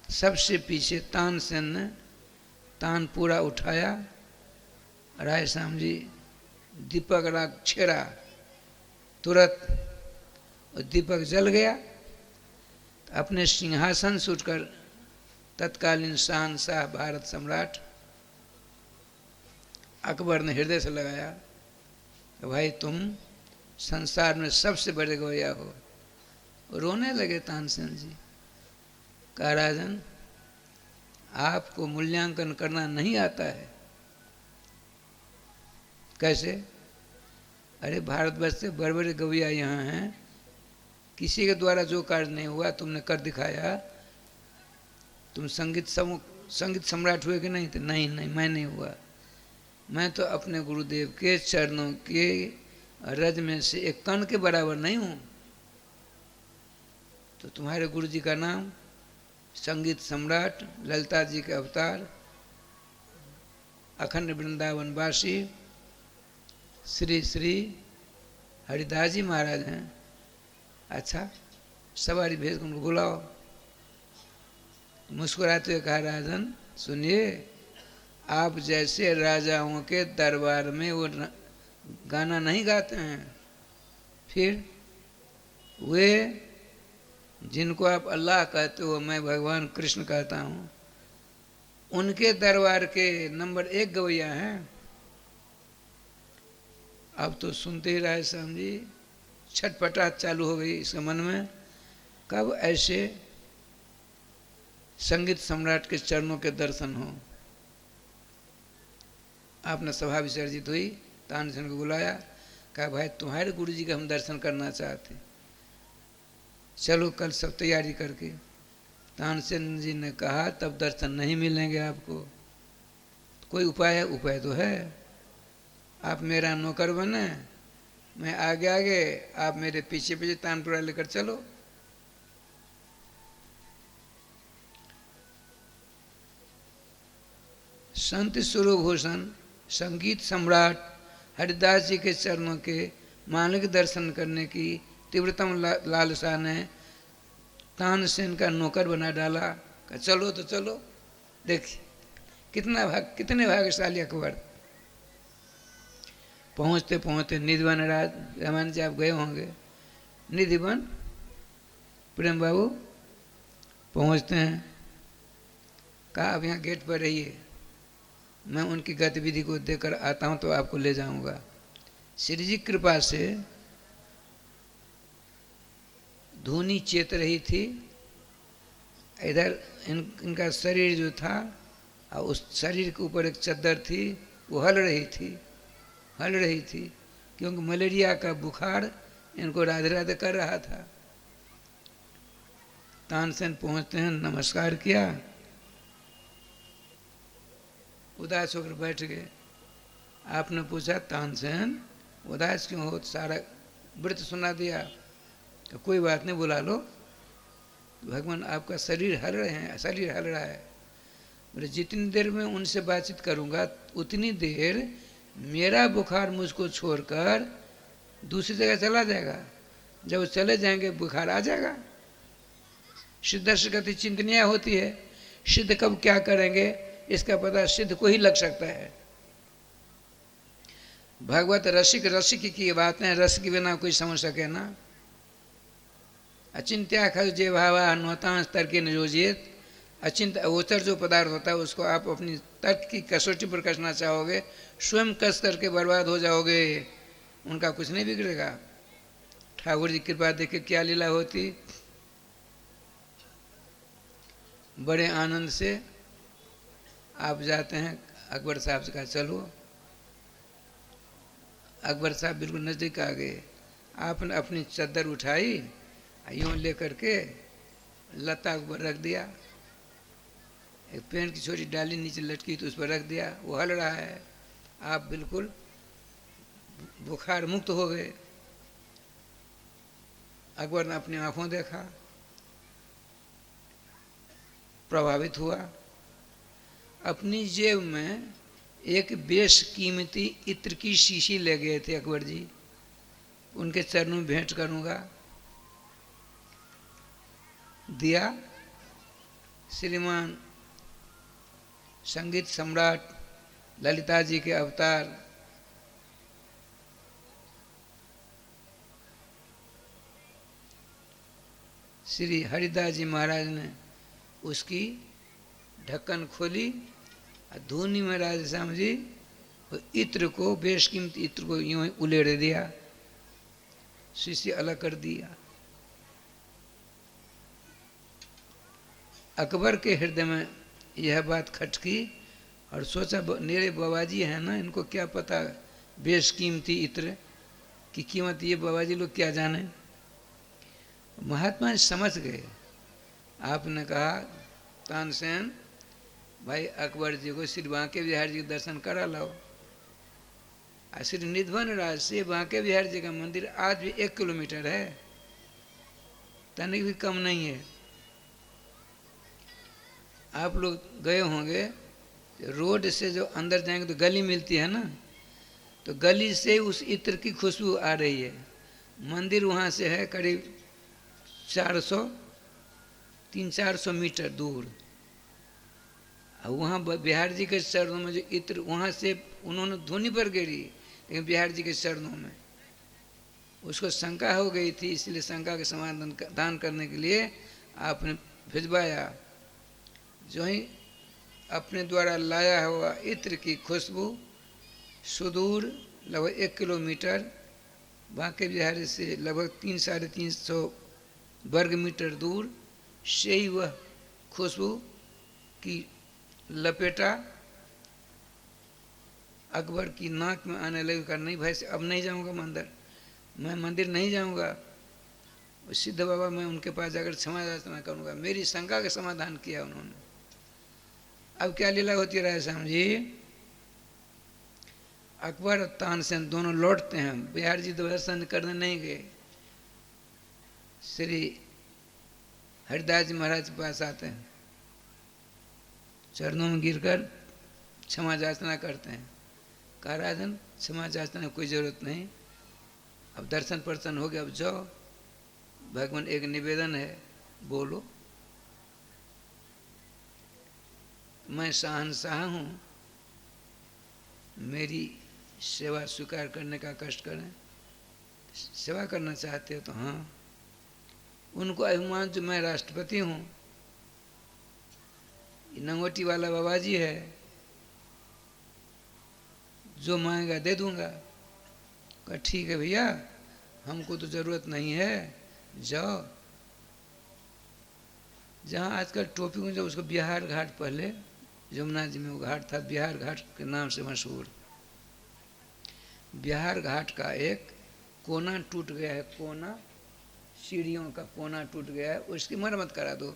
सबसे पीछे तानसेन ने तान पूरा उठाया, राय श्याम जी दीपक राग छेड़ा, तुरंत दीपक जल गया। अपने सिंहासन से उठकर तत्कालीन शहंशाह भारत सम्राट अकबर ने हृदय से लगाया कि भाई तुम संसार में सबसे बड़े गवैया हो। रोने लगे तानसेन जी। कहा, राजन आपको मूल्यांकन करना नहीं आता है। कैसे? अरे भारतवर्ष से बड़े बड़े गवैया यहाँ हैं, किसी के द्वारा जो कार्य नहीं हुआ तुमने कर दिखाया। तुम संगीत सम्राट हुए कि नहीं? तो नहीं, मैं नहीं हुआ। मैं तो अपने गुरुदेव के चरणों के रज में से एक कण के बराबर नहीं हूँ। तो तुम्हारे गुरु जी का नाम संगीत सम्राट, ललिता जी के अवतार, अखंड वृंदावन वासी श्री श्री हरिदास जी महाराज हैं। अच्छा, सवारी भेज उनको बुलाओ। मुस्कुराते हुए कहा, राजन सुनिए, आप जैसे राजाओं के दरबार में वो गाना नहीं गाते हैं। फिर वे जिनको आप अल्लाह कहते हो, मैं भगवान कृष्ण कहता हूँ, उनके दरबार के नंबर 1 गवैया हैं। अब तो सुनते ही राय श्याम जी छटपटाहट चालू हो गई इसके मन में। कब ऐसे संगीत सम्राट के चरणों के दर्शन हो। आपने सभा विसर्जित हुई, तानसेन को बुलाया, कहा भाई तुम्हारे गुरु जी का हम दर्शन करना चाहते, चलो कल सब तैयारी करके। तानसेन जी ने कहा तब दर्शन नहीं मिलेंगे आपको, कोई उपाय है? उपाय तो है, आप मेरा नौकर बने, मैं आगे आगे, आप मेरे पीछे पीछे तानपुरा लेकर चलो। संत स्वरूपभूषण संगीत सम्राट हरिदास जी के चरणों के मालिक दर्शन करने की तीव्रतम लालसा ने तानसेन का नौकर बना डाला। कहा चलो तो चलो। देखिए कितने भाग्यशाली अकबर। पहुँचते पहुँचते निधिवन राज, रमन जी आप गए होंगे, निधिवन प्रेम बाबू पहुँचते हैं। कहा अब यहाँ गेट पर रहिए, मैं उनकी गतिविधि को देखकर आता हूँ तो आपको ले जाऊंगा। श्री जी कृपा से धुनी चेत रही थी। इधर इनका शरीर जो था, और उस शरीर के ऊपर एक चद्दर थी, वो हल रही थी क्योंकि मलेरिया का बुखार इनको राधे राधे कर रहा था। तानसेन पहुँचते हैं, नमस्कार किया, उदास होकर बैठ गए। आपने पूछा तानसेन उदास क्यों हो? सारा व्रत सुना दिया। तो कोई बात नहीं, बुला लो। भगवान आपका शरीर हल रहे हैं, शरीर हल रहा है। बोले जितनी देर में उनसे बातचीत करूंगा उतनी देर मेरा बुखार मुझको छोड़कर दूसरी जगह चला जाएगा। जब वो चले जाएंगे बुखार आ जाएगा। सिद्ध से गति चिंतनीय होती है। सिद्ध कब क्या करेंगे इसका पता सिद्ध को ही लग सकता है। भगवत रसिक की बात है, रस के बिना कोई समझ सके ना। अचिंत्या खल जे भावा नौतांश तर्क न योजित। अचिंत अगोचर जो पदार्थ होता है उसको आप अपनी तर्क की कसौटी पर कसना चाहोगे, स्वयं कस करके बर्बाद हो जाओगे, उनका कुछ नहीं बिगड़ेगा। ठाकुर जी कृपा देखे क्या लीला होती। बड़े आनंद से आप जाते हैं, अकबर साहब से कहा चलो। अकबर साहब बिल्कुल नज़दीक आ गए। आपने अपनी चद्दर उठाई, यूँ ले करके लता ऊपर रख दिया, एक पेड़ की छोटी डाली नीचे लटकी तो उस पर रख दिया, वो हल रहा है, आप बिल्कुल बुखार मुक्त हो गए। अकबर ने अपनी आंखों देखा, प्रभावित हुआ। अपनी जेब में एक बेशकीमती इत्र की शीशी ले गए थे अकबर जी, उनके चरणों में भेंट करूंगा। दिया। श्रीमान संगीत सम्राट ललिता जी के अवतार श्री हरिदास जी महाराज ने उसकी ढक्कन खोली और धूनी में राधे श्याम जी इत्र को, बेशकीमती इत्र को यूं ही उलेड़ दिया, शीशी अलग कर दिया। अकबर के हृदय में यह बात खटकी और सोचा मेरे बाबाजी हैं ना, इनको क्या पता बेशकीमती इत्र की कीमत, ये बाबाजी लोग क्या जाने। महात्मा समझ गए। आपने कहा तानसेन भाई अकबर जी को श्री बांके बिहार जी के दर्शन करा लाओ। श्री निधवन राज से बांके बिहार जी का मंदिर आज भी 1 किलोमीटर है, तनिक भी कम नहीं है। आप लोग गए होंगे, रोड से जो अंदर जाएंगे तो गली मिलती है ना, तो गली से उस इत्र की खुशबू आ रही है। मंदिर वहाँ से है करीब 300-400 मीटर दूर। वहाँ बिहार जी के चरणों में जो इत्र, वहाँ से उन्होंने धुनी पर गिरी, लेकिन बिहार जी के चरणों में उसको शंका हो गई थी, इसलिए शंका के समाधान करने के लिए आपने भिजवाया। जो ही अपने द्वारा लाया हुआ इत्र की खुशबू सुदूर लगभग 1 किलोमीटर बांके बिहारी से लगभग 300-350 वर्ग मीटर दूर से ही वह खुशबू की लपेटा अकबर की नाक में आने लगी। कर नहीं भाई अब नहीं जाऊंगा मंदिर, मैं मंदिर नहीं जाऊंगा। सिद्ध बाबा मैं उनके पास जाकर क्षमा याचना करूंगा। मेरी शंका का समाधान किया उन्होंने। अब क्या लीला होती है राय श्याम जी, अकबर और तानसेन दोनों लौटते हैं, बिहार जी दर्शन करने नहीं गए, श्री हरिदास जी महाराज के पास आते हैं, चरणों में गिरकर क्षमा याचना करते हैं। कहा राजन क्षमा याचना की कोई जरूरत नहीं, अब दर्शन पर्शन हो गया, अब जाओ, भगवान एक निवेदन है, बोलो। मैं शहंशाह हूँ, मेरी सेवा स्वीकार करने का कष्ट करें। सेवा करना चाहते हो तो हाँ। उनको अभिमान जो मैं राष्ट्रपति हूँ, नंगोटी वाला बाबा जी है, जो मांगेगा दे दूंगा। कहा ठीक है भैया, हमको तो जरूरत नहीं है, जाओ। जहाँ आजकल टोपी में जो उसको बिहार घाट, पहले यमुना जी में वो घाट था, बिहार घाट के नाम से मशहूर। बिहार घाट का एक कोना टूट गया है, कोना, सीढ़ियों का कोना टूट गया है, उसकी मरम्मत करा दो।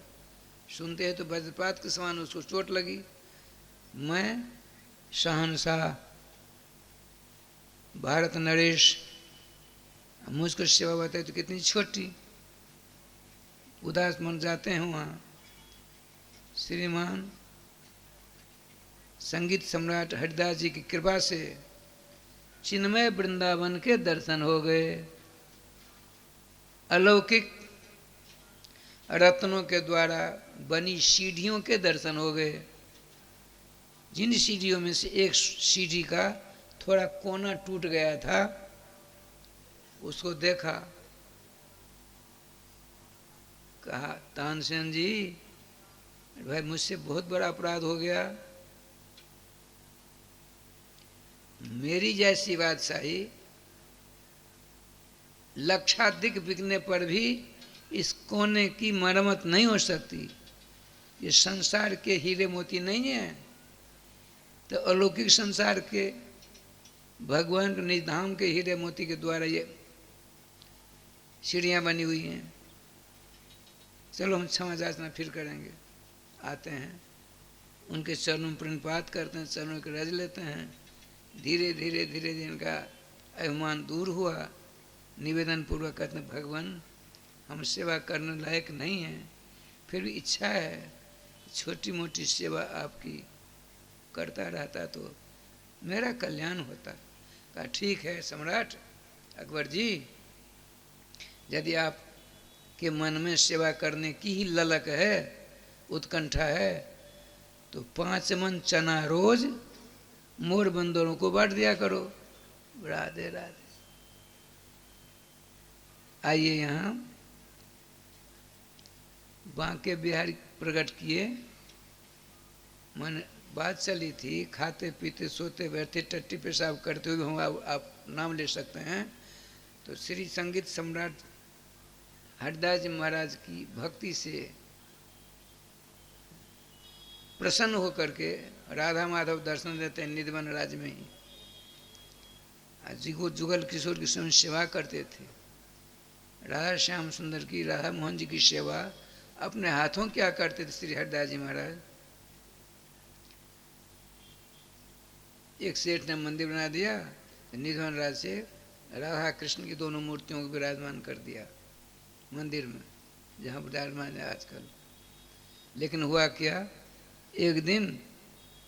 सुनते हैं तो वज्रपात के समान उसको चोट लगी। मैं शहंशाह भारत नरेश, मुझको सेवा बताए तो कितनी छोटी, उदास मन जाते हैं वहाँ। श्रीमान संगीत सम्राट हरिदास जी की कृपा से चिन्मय वृंदावन के दर्शन हो गए। अलौकिक रत्नों के द्वारा बनी सीढ़ियों के दर्शन हो गए। जिन सीढ़ियों में से एक सीढ़ी का थोड़ा कोना टूट गया था, उसको देखा। कहा तानसेन जी भाई मुझसे बहुत बड़ा अपराध हो गया, मेरी जैसी बादशाही लक्षाधिक बिकने पर भी इस कोने की मरम्मत नहीं हो सकती। ये संसार के हीरे मोती नहीं है, तो अलौकिक संसार के भगवान के निज धाम के हीरे मोती के द्वारा ये सीढ़ियाँ बनी हुई हैं। चलो हम क्षमा याचना फिर करेंगे। आते हैं, उनके चरणों में प्रणपात करते हैं, चरणों के रज लेते हैं। धीरे धीरे धीरे धीरे इनका अभिमान दूर हुआ। निवेदन पूर्वक कहते हैं, भगवान हम सेवा करने लायक नहीं हैं, फिर भी इच्छा है छोटी मोटी सेवा आपकी करता रहता तो मेरा कल्याण होता। कहा ठीक है सम्राट अकबर जी, यदि आप के मन में सेवा करने की ही ललक है, उत्कंठा है, तो 5 मन चना रोज मोर बंदरों को बांट दिया करो। राधे राधे। आइए यहाँ बांके बिहारी प्रकट किए। मन बात चली थी, खाते पीते सोते बैठे टट्टी पेशाब करते हुए हम आप नाम ले सकते हैं। तो श्री संगीत सम्राट हरदास जी महाराज की भक्ति से प्रसन्न होकर के राधा माधव दर्शन देते हैं निधिवन राज में ही। जुगल किशोर की स्वयं सेवा करते थे। राधा श्याम सुंदर की, राधा मोहन जी की सेवा अपने हाथों क्या करते थे श्री हरदास जी महाराज। एक सेठ ने मंदिर बना दिया, निधिवन राज से राधा कृष्ण की दोनों मूर्तियों को विराजमान कर दिया मंदिर में, जहाँ विराजमान है आजकल। लेकिन हुआ क्या, एक दिन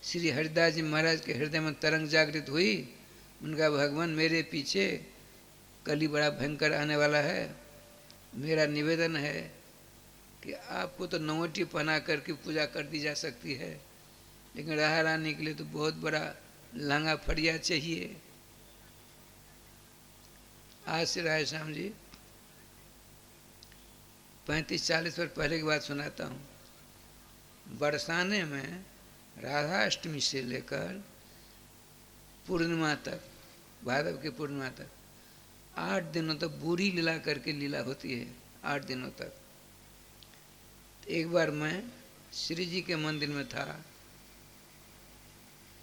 श्री हरिदास जी महाराज के हृदय में तरंग जागृत हुई। उनका भगवान मेरे पीछे कली बड़ा भयंकर आने वाला है, मेरा निवेदन है कि आपको तो नौवटी पहना करके पूजा कर दी जा सकती है, लेकिन राह रानी के लिए तो बहुत बड़ा लहंगा फड़िया चाहिए। आज से राय श्याम जी 35-40 वर्ष पहले की बात सुनाता हूँ। बरसाने में राधा अष्टमी से लेकर पूर्णिमा तक, भादव की पूर्णिमा तक 8 दिनों तक बूढ़ी लीला करके लीला होती है। 8 दिनों तक। एक बार मैं श्री जी के मंदिर में था,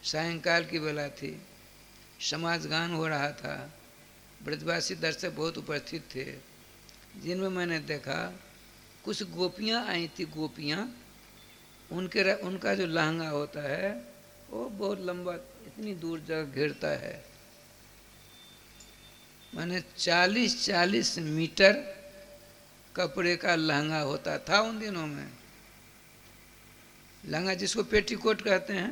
सायंकाल की बेला थी, समाज गान हो रहा था, ब्रजवासी दर्शक बहुत उपस्थित थे, जिनमें मैंने देखा कुछ गोपियाँ आई थी। गोपियाँ उनका जो लहंगा होता है वो बहुत लंबा, इतनी दूर जगह घेरता है, मैंने 40-40 मीटर कपड़े का लहंगा होता था उन दिनों में। लहंगा जिसको पेटीकोट कहते हैं।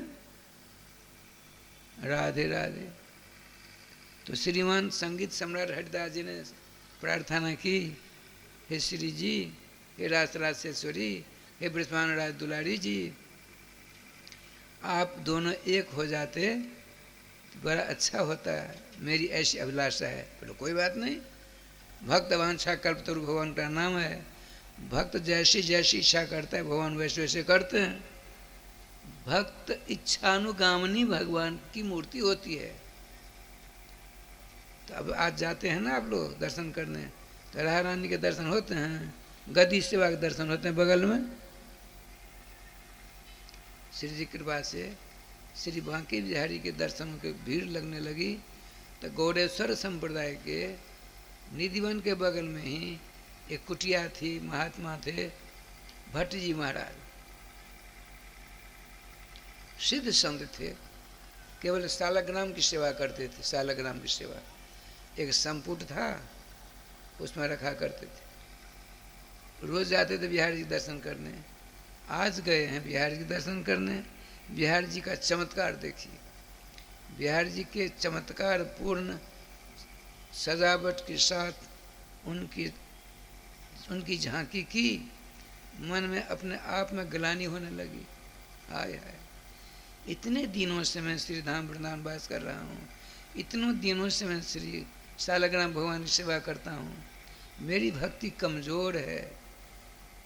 राधे राधे। तो श्रीमान संगीत सम्राट हरिदास जी ने प्रार्थना की, हे श्री जी, हे राजराजेश्वरी, हे ब्रजमान राज दुलारी जी, आप दोनों एक हो जाते तो बड़ा अच्छा होता है, मेरी ऐसी अभिलाषा है। बोलो कोई बात नहीं, भक्त वांछा कल्पतरु भगवान का नाम है। भक्त जैसी जैसी इच्छा करता है भगवान वैसे वैसे करते हैं। भक्त इच्छानुगामिनी भगवान की मूर्ति होती है। तो अब आज जाते हैं ना आप लोग दर्शन करने, तो राधा रानी के दर्शन होते हैं, गदी सेवा के दर्शन होते हैं बगल में। श्री जी कृपा से श्री बांके बिहारी के दर्शनों की भीड़ लगने लगी। तो गौड़ेश्वर संप्रदाय के निधिवन के बगल में ही एक कुटिया थी, महात्मा थे भट्ट जी महाराज, सिद्ध संत थे, केवल सालग्राम की सेवा करते थे। सालग्राम की सेवा, एक संपुट था उसमें रखा करते थे। रोज जाते थे बिहार जी दर्शन करने। आज गए हैं बिहार जी दर्शन करने, बिहार जी का चमत्कार देखिए। बिहार जी के चमत्कार पूर्ण सजावट के साथ उनकी झांकी की, मन में अपने आप में ग्लानि होने लगी। आय हाय, इतने दिनों से मैं श्री धाम वृंदावन वास कर रहा हूँ, इतनों दिनों से मैं श्री सालग्राम भगवान की सेवा करता हूँ, मेरी भक्ति कमज़ोर है।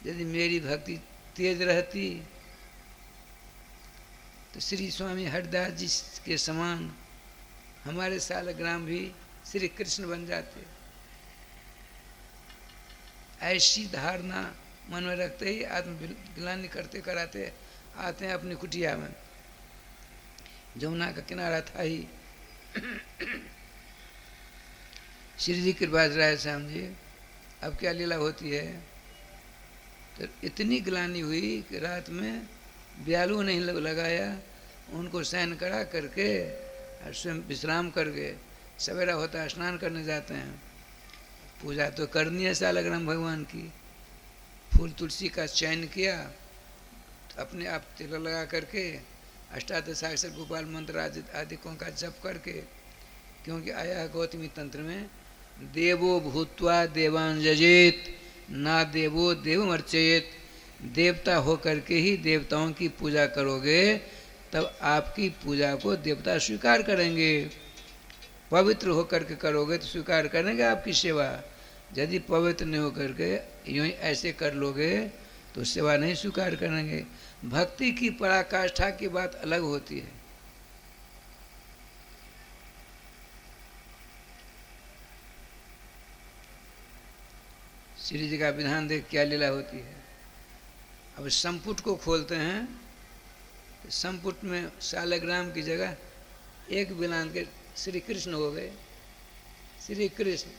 यदि मेरी भक्ति तेज रहती तो श्री स्वामी हरदास जी के समान हमारे सालग्राम भी श्री कृष्ण बन जाते। ऐसी धारणा मन में रखते ही आत्मग्लानि करते कराते आते हैं अपनी कुटिया में। जमुना का किनारा था ही। श्री जी कृपा राय श्याम जी, अब क्या लीला होती है, तो इतनी ग्लानि हुई कि रात में ब्यालू नहीं लगाया, उनको शयन करा करके और स्वयं विश्राम कर गए। सवेरा होता है स्नान करने जाते हैं। पूजा तो करनी है सालग्राम भगवान की। फूल तुलसी का चयन किया, अपने आप तिलक लगा करके अष्टादशाक्षर गोपाल मंत्र आदि का जप करके, क्योंकि आया गौतमी तंत्र में देवो भूत्वा देवान यजेत ना देवो देव अर्चयेत। देवता होकर के ही देवताओं की पूजा करोगे तब आपकी पूजा को देवता स्वीकार करेंगे। पवित्र होकर के करोगे तो स्वीकार करेंगे आपकी सेवा। यदि पवित्र नहीं होकर के यूं ही ऐसे कर लोगे तो सेवा नहीं स्वीकार करेंगे। भक्ति की पराकाष्ठा की बात अलग होती है। श्री जी का विधान देख क्या लीला होती है। अब संपुट को खोलते हैं, संपुट में सालग्राम की जगह एक बिलान के श्री कृष्ण हो गए। श्री कृष्ण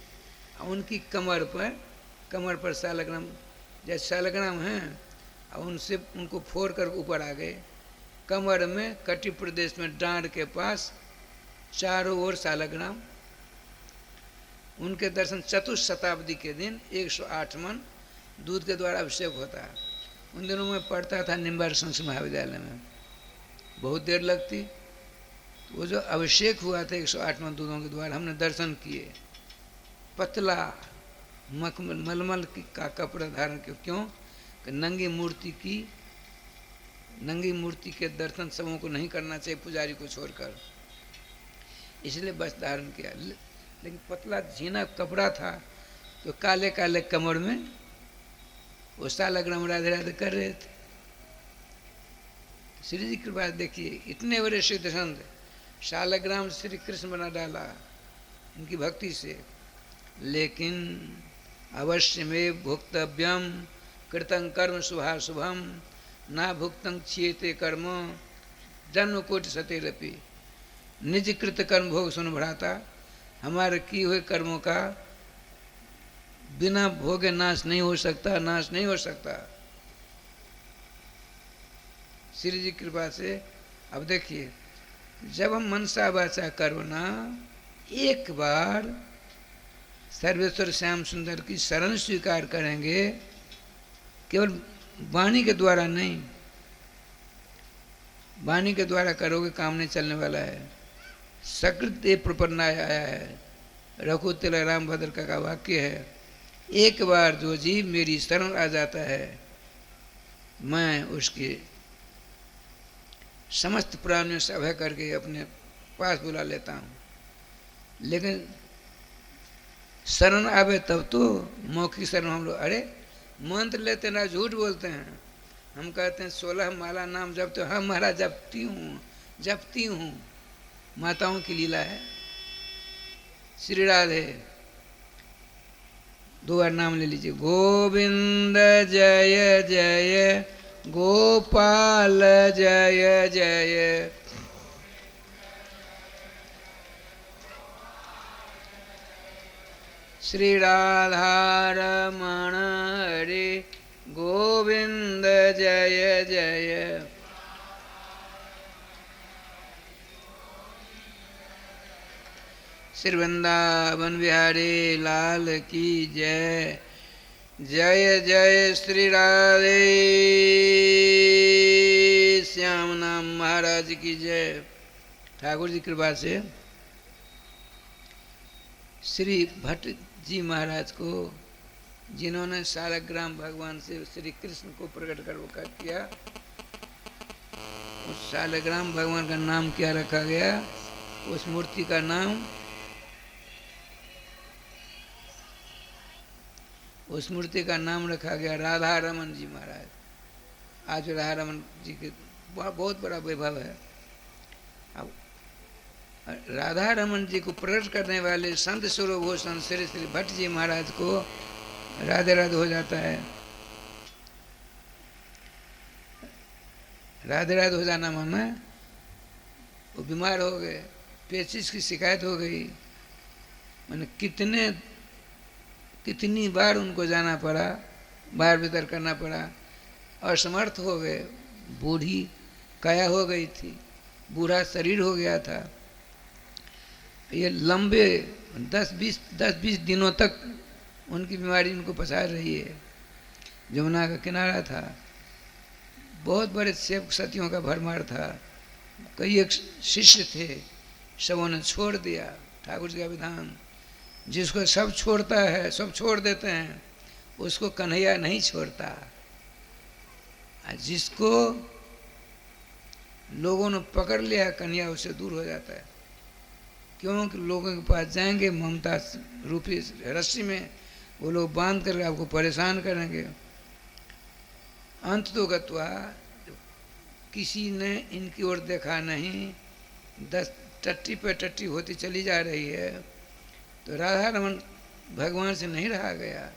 उनकी कमर पर सालग्राम, जैसे सालग्राम हैं, और उनसे उनको फोड़ कर ऊपर आ गए। कमर में कटी प्रदेश में डांड के पास चारों ओर सालग्राम। उनके दर्शन चतुर्थ शताब्दी के दिन 108 मन दूध के द्वारा अभिषेक होता है। उन दिनों में पढ़ता था निम्बार संस्कृत महाविद्यालय में, बहुत देर लगती। तो वो जो अभिषेक हुआ था 108 मन दूधों के द्वारा, हमने दर्शन किए। पतला मलमल का कपड़ा धारण किया। क्यों कि नंगी मूर्ति के दर्शन सबों को नहीं करना चाहिए, पुजारी को छोड़कर, इसलिए बस धारण किया। लेकिन पतला झीना कपड़ा था, तो काले काले कमर में वो सालग्राम राधे राधे कर रहे थे। श्री जी की बात देखिए, इतने बड़े सिद्ध संत सालग्राम श्री कृष्ण बना डाला उनकी भक्ति से। लेकिन अवश्य में भुक्तव्यम कृतं कर्म शुभाशुभम ना भुक्तं क्षीयते कर्म जन्म कोटि सतेरपि। निज कृत कर्म भोग सुन भ्राता। हमारे किए हुए कर्मों का बिना भोगे नाश नहीं हो सकता, नाश नहीं हो सकता। श्री जी कृपा से अब देखिए, जब हम मनसा वाचा कर्मणा एक बार सर्वेश्वर श्याम सुंदर की शरण स्वीकार करेंगे, केवल वाणी के द्वारा नहीं, वाणी के द्वारा करोगे काम नहीं चलने वाला है। सकृत प्रपन्नाय आया है, रघुतिल राम भद्र का वाक्य है। एक बार जो जीव मेरी शरण आ जाता है, मैं उसके समस्त प्राणियों से अभय करके अपने पास बुला लेता हूँ। लेकिन शरण आवे तब तो मौखिक शरण हम लोग, अरे मंत्र लेते ना, झूठ बोलते हैं। हम कहते हैं 16 माला नाम जपते हो। हाँ महाराज जपती हूँ। माताओं की लीला है। श्री राधे 2 बार नाम ले लीजिए। गोविंद जय जय गोपाल जय जय। श्री राधा रमण हरे गोविंद जय जय। श्री वृंदावन बिहारी लाल की जय। जय जय श्री राधे श्याम नाम महाराज की जय। ठाकुर जी कृपा से श्री भट्ट जी महाराज को, जिन्होंने सालग्राम भगवान से श्री कृष्ण को प्रकट कर किया, उस सालग्राम भगवान का नाम क्या रखा गया? उस मूर्ति का नाम, उस मूर्ति का नाम रखा गया राधा रमन जी महाराज। आज राधा रमन जी के बहुत बड़ा वैभव है। अब राधा रमन जी को प्रकट करने वाले संत स्वरूपभूषण श्री श्री भट्ट जी महाराज को राधे राधे हो जाता है। राधे राधे हो जाना माना वो बीमार हो गए, पेचिस की शिकायत हो गई। मैंने कितनी बार उनको जाना पड़ा, बाहर भीतर करना पड़ा, असमर्थ हो गए, बूढ़ी काया हो गई थी, बूढ़ा शरीर हो गया था। ये लंबे 10-20 दिनों तक उनकी बीमारी उनको पसार रही है। यमुना का किनारा था, बहुत बड़े सेवक सतियों का भरमार था, कई एक शिष्य थे, सबों ने छोड़ दिया। ठाकुर जी का विधान, जिसको सब छोड़ता है, सब छोड़ देते हैं, उसको कन्हैया नहीं छोड़ता। जिसको लोगों ने पकड़ लिया, कन्हैया उससे दूर हो जाता है। क्योंकि लोगों के पास जाएंगे, ममता रूपी रस्सी में वो लोग बांध कर आपको परेशान करेंगे। अंत तो गत्वा किसी ने इनकी ओर देखा नहीं, 10 टट्टी पे टट्टी होती चली जा रही है, तो राधा रमन भगवान से नहीं रहा गया,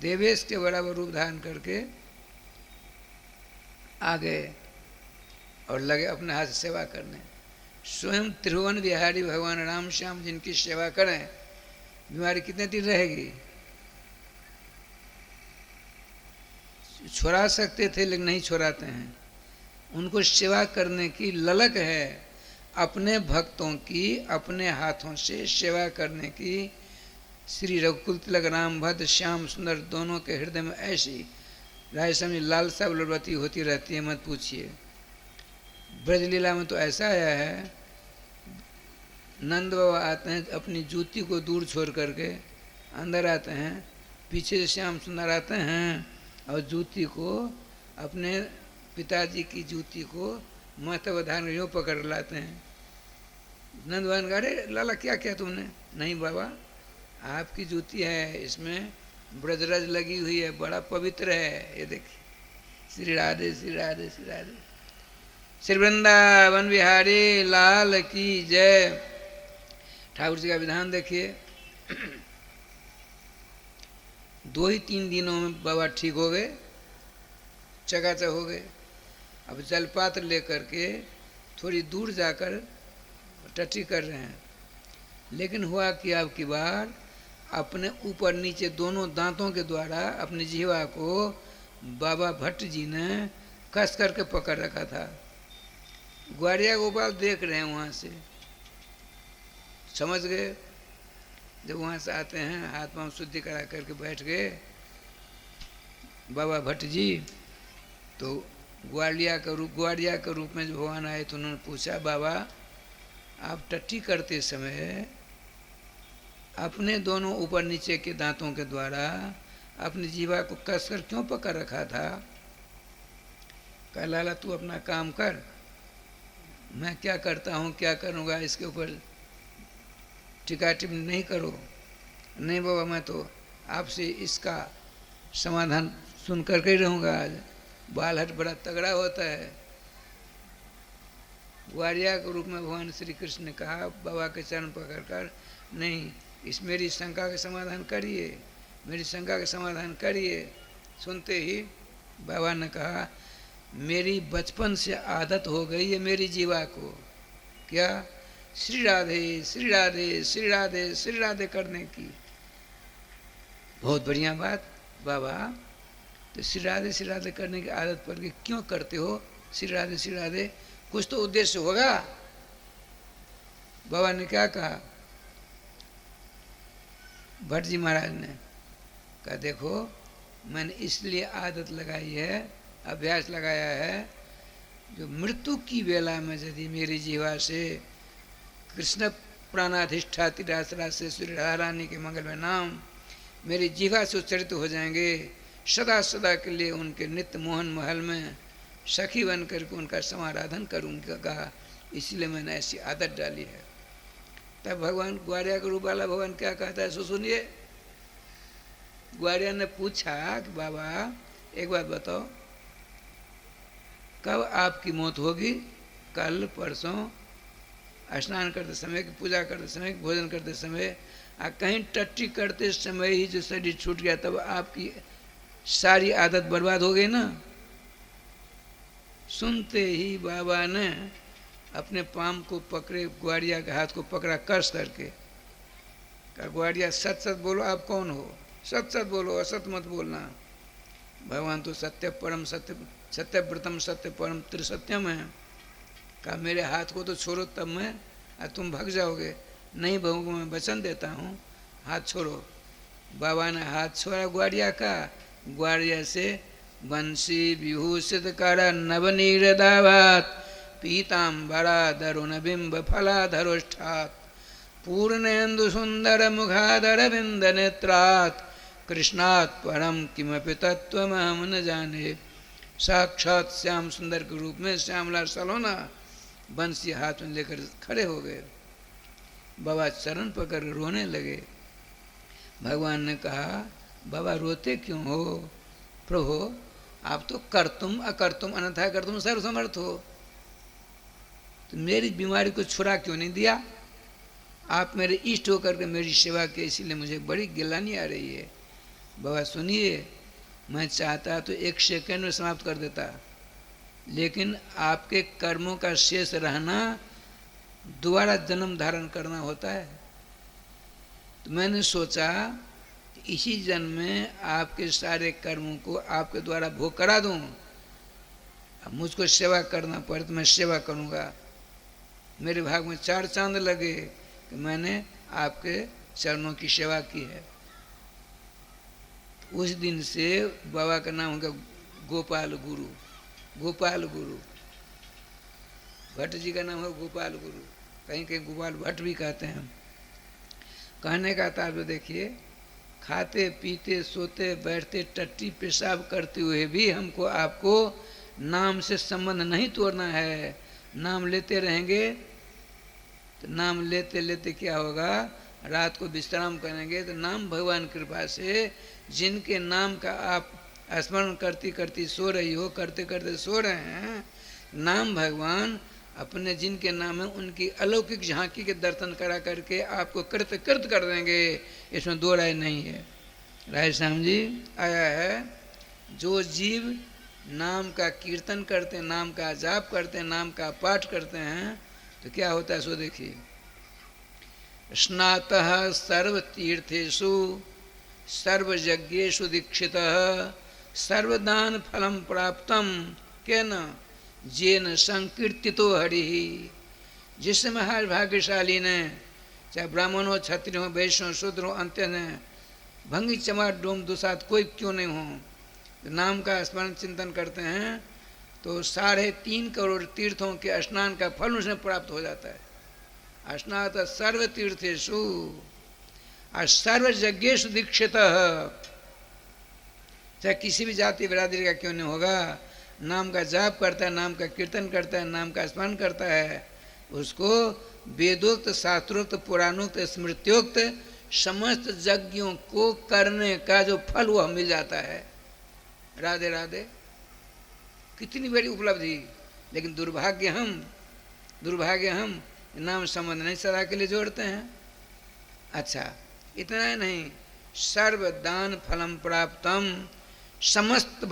देवेश के बराबर रूप धारण करके आ गए और लगे अपने हाथ से सेवा करने। स्वयं त्रिभुवन बिहारी भगवान राम श्याम जिनकी सेवा करें, बीमारी कितने दिन रहेगी? छुड़ा सकते थे लेकिन नहीं छुड़ाते हैं। उनको सेवा करने की ललक है, अपने भक्तों की अपने हाथों से सेवा करने की। श्री रघुकुल तिलक राम भद्र श्याम सुंदर दोनों के हृदय में ऐसी राजस्थान में लालसा बलवती होती रहती है, मत पूछिए। ब्रजलीला में तो ऐसा आया है, नंद बाबा आते हैं, अपनी जूती को दूर छोड़ करके अंदर आते हैं, पीछे से श्याम सुंदर आते हैं और जूती को, अपने पिताजी की जूती को महत्व धारण यूँ पकड़ लाते हैं। नंद भगवान, अरे लाला क्या किया तुमने? नहीं बाबा, आपकी जूती है, इसमें ब्रजरज लगी हुई है, बड़ा पवित्र है, ये देखिए। श्री राधे श्री राधे श्री राधे। श्री वृंदावन बिहारी लाल की जय। ठाकुर जी का विधान देखिए। 2-3 दिनों में बाबा ठीक हो गए, चकाचक हो गए। अब जलपात्र लेकर के थोड़ी दूर जाकर टट्टी कर रहे हैं, लेकिन हुआ कि अब की बार अपने ऊपर नीचे दोनों दांतों के द्वारा अपनी जीवा को बाबा भट्ट जी ने कस करके पकड़ रखा था। ग्वारिया गोपाल देख रहे हैं वहाँ से, समझ गए। जब वहाँ से आते हैं, हाथ पांव शुद्धि करा करके बैठ गए बाबा भट्ट जी, तो ग्वालिया के रूप में जो भगवान आए तो उन्होंने पूछा, बाबा आप टट्टी करते समय अपने दोनों ऊपर नीचे के दांतों के द्वारा अपनी जीवा को कसकर क्यों पकड़ रखा था? कहा, लाला तू अपना काम कर, मैं क्या करता हूँ क्या करूँगा इसके ऊपर टिका टिप्पणी नहीं करो। नहीं बाबा, मैं तो आपसे इसका समाधान सुन करके ही रहूँगा। आज बालहट बड़ा तगड़ा होता है। ग्वारिया के रूप में भगवान श्री कृष्ण ने कहा बाबा के चरण पकड़कर, नहीं, इस मेरी शंका का समाधान करिए, मेरी शंका का समाधान करिए। सुनते ही बाबा ने कहा, मेरी बचपन से आदत हो गई है मेरी जीवा को, क्या? श्री राधे श्री राधे श्री राधे श्री राधे करने की। बहुत बढ़िया बात बाबा, तो श्री राधे करने की आदत पड़ गई, क्यों करते हो श्री राधे? कुछ तो उद्देश्य होगा। बाबा ने क्या कहा? भट्ट जी महाराज ने कहा, देखो मैंने इसलिए आदत लगाई है, अभ्यास लगाया है, जो मृत्यु की वेला में यदि मेरी जीवा से कृष्ण प्राणाधिष्ठाति रासरा से श्री राधा रानी के मंगल में नाम मेरी जीवा से उच्चरित हो जाएंगे, सदा सदा के लिए उनके नित्य मोहन महल में सखी बन करके उनका समाराधन करूँगा, इसलिए मैंने ऐसी आदत डाली है। तब भगवान ग्वारिया के रूप वाला भगवान क्या कहता है, सो सुनिए। ग्वारिया ने पूछा कि बाबा एक बात बताओ, कब आपकी मौत होगी? कल, परसों, स्नान करते समय, पूजा करते समय, भोजन करते समय, कहीं टट्टी करते समय ही जो शरीर छूट गया, तब आपकी सारी आदत बर्बाद हो गई ना। सुनते ही बाबा ने अपने पाम को पकड़े, ग्वारिया के हाथ को पकड़ा कस करके, कहा, ग्वारिया सच सच बोलो, आप कौन हो? सत सत बोलो, असत मत बोलना। भगवान तो सत्य परम सत्य, सत्यव्रतम सत्य परम त्रिसत्यम है। कहा मेरे हाथ को तो छोड़ो तब मैं, तुम भाग जाओगे। नहीं भागूंगा, मैं वचन देता हूँ, हाथ छोड़ो। बाबा ने हाथ छोड़ा ग्वारिया का, ग्वारिया से बंसी विभूषित कर नवनीरदावात पीताम्बरा दरुण बिंब फलाधरोष्ठात् पूर्णेन्दु सुंदर मुखाधर बिंद नेत्रात् कृष्णात् परम किमपि तत्त्वमहं न जाने। साक्षात श्याम सुंदर के रूप में श्यामलाल सलोना बंसी हाथ में लेकर खड़े हो गए। बाबा चरण पकड़ रोने लगे। भगवान ने कहा बाबा रोते क्यों हो? प्रभु आप तो कर्तुम अकर्तुम अनथा कर्तुम सर्वसमर्थ हो, तो मेरी बीमारी को छुड़ा क्यों नहीं दिया? आप मेरे इष्ट होकर के मेरी सेवा की, इसीलिए मुझे बड़ी गिलानी आ रही है। बाबा सुनिए, मैं चाहता तो 1 सेकंड में समाप्त कर देता, लेकिन आपके कर्मों का शेष रहना दोबारा जन्म धारण करना होता है। तो मैंने सोचा कि इसी जन्म में आपके सारे कर्मों को आपके द्वारा भोग करा दूं। अब मुझको सेवा करना पड़े तो मैं सेवा करूंगा। मेरे भाग में 4 चांद लगे कि मैंने आपके चरणों की सेवा की है। उस दिन से बाबा का नाम होगा गोपाल गुरु। गोपाल गुरु, भट्ट जी का नाम है गोपाल गुरु, कहीं कहीं गोपाल भट्ट भी कहते हैं। कहने का तात्पर्य देखिए, खाते पीते सोते बैठते टट्टी पेशाब करते हुए भी हमको आपको नाम से संबंध नहीं तोड़ना है। नाम लेते रहेंगे तो नाम लेते लेते क्या होगा, रात को विश्राम करेंगे तो नाम भगवान कृपा से जिनके नाम का आप स्मरण करती करती सो रही हो, करते करते सो रहे हैं, नाम भगवान अपने जिनके नाम है उनकी अलौकिक झांकी के दर्शन करा करके आपको कृत कृत कर देंगे। इसमें 2 राय नहीं है। राय श्याम जी आया है, जो जीव नाम का कीर्तन करते हैं, नाम का जाप करते हैं, नाम का पाठ करते हैं, तो क्या होता है सो देखिए। स्नातः सर्वतीर्थेषु सर्वयज्ञेषु दीक्षितः सर्वदान फलम प्राप्तम केन जेन संकीर्तितो हरि। जिस महान भाग्यशाली ने, चाहे ब्राह्मण हो, क्षत्रिय हो, वैश्य हो, शूद्र हो, अंत्य ने, भंगी चमार डोम दुसात कोई क्यों नहीं हो, तो नाम का स्मरण चिंतन करते हैं तो 3.5 करोड़ तीर्थों के स्नान का फल उसमें प्राप्त हो जाता है। स्नात सर्व तीर्थेषु और सर्व यज्ञेषु दीक्षितः, चाहे किसी भी जाति बिरादरी का क्यों नहीं होगा, नाम का जाप करता है, नाम का कीर्तन करता है, नाम का स्मरण करता है, उसको वेदोक्त शास्त्रोक्त पुराणोक्त स्मृत्योक्त समस्त यज्ञों को करने का जो फल वह मिल जाता है। राधे राधे, कितनी बड़ी उपलब्धि। लेकिन दुर्भाग्य हम नाम संबंध नहीं सदा के लिए जोड़ते हैं। अच्छा, इतना ही नहीं, सर्वदान फलम प्राप्तम, समस्त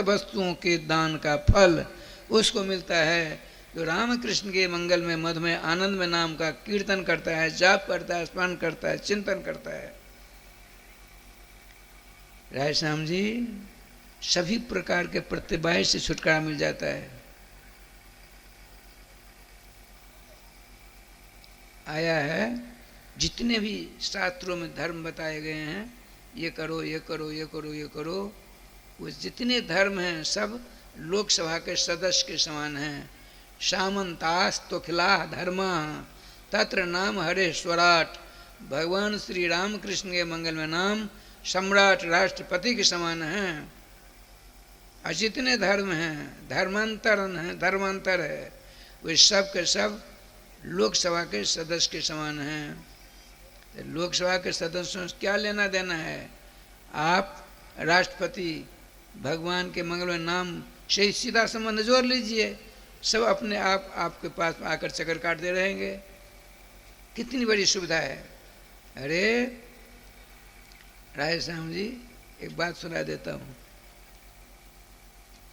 वस्तुओं के दान का फल उसको मिलता है जो रामकृष्ण के मंगल में मध में आनंद में नाम का कीर्तन करता है, जाप करता है, स्मरण करता है, चिंतन करता है। राय श्याम जी, सभी प्रकार के प्रतिबाह्य से छुटकारा मिल जाता है। आया है, जितने भी शास्त्रों में धर्म बताए गए हैं, ये करो ये करो ये करो ये करो, वो जितने धर्म हैं सब लोकसभा के सदस्य के समान हैं। सामंतास्तु खिलाह धर्मा तत्र नाम हरेश्वराट। भगवान श्री रामकृष्ण के मंगल में नाम सम्राट राष्ट्रपति के समान हैं। और जितने धर्म हैं, धर्मांतर है, वे सब के सब लोकसभा के सदस्य के समान हैं। लोकसभा के सदस्यों से क्या लेना देना है? आप राष्ट्रपति भगवान के मंगल में नाम से सीधा संबंध जोड़ लीजिए, सब अपने आप आपके पास आकर चक्कर काटते रहेंगे। कितनी बड़ी सुविधा है। अरे राय श्याम जी, एक बात सुना देता हूँ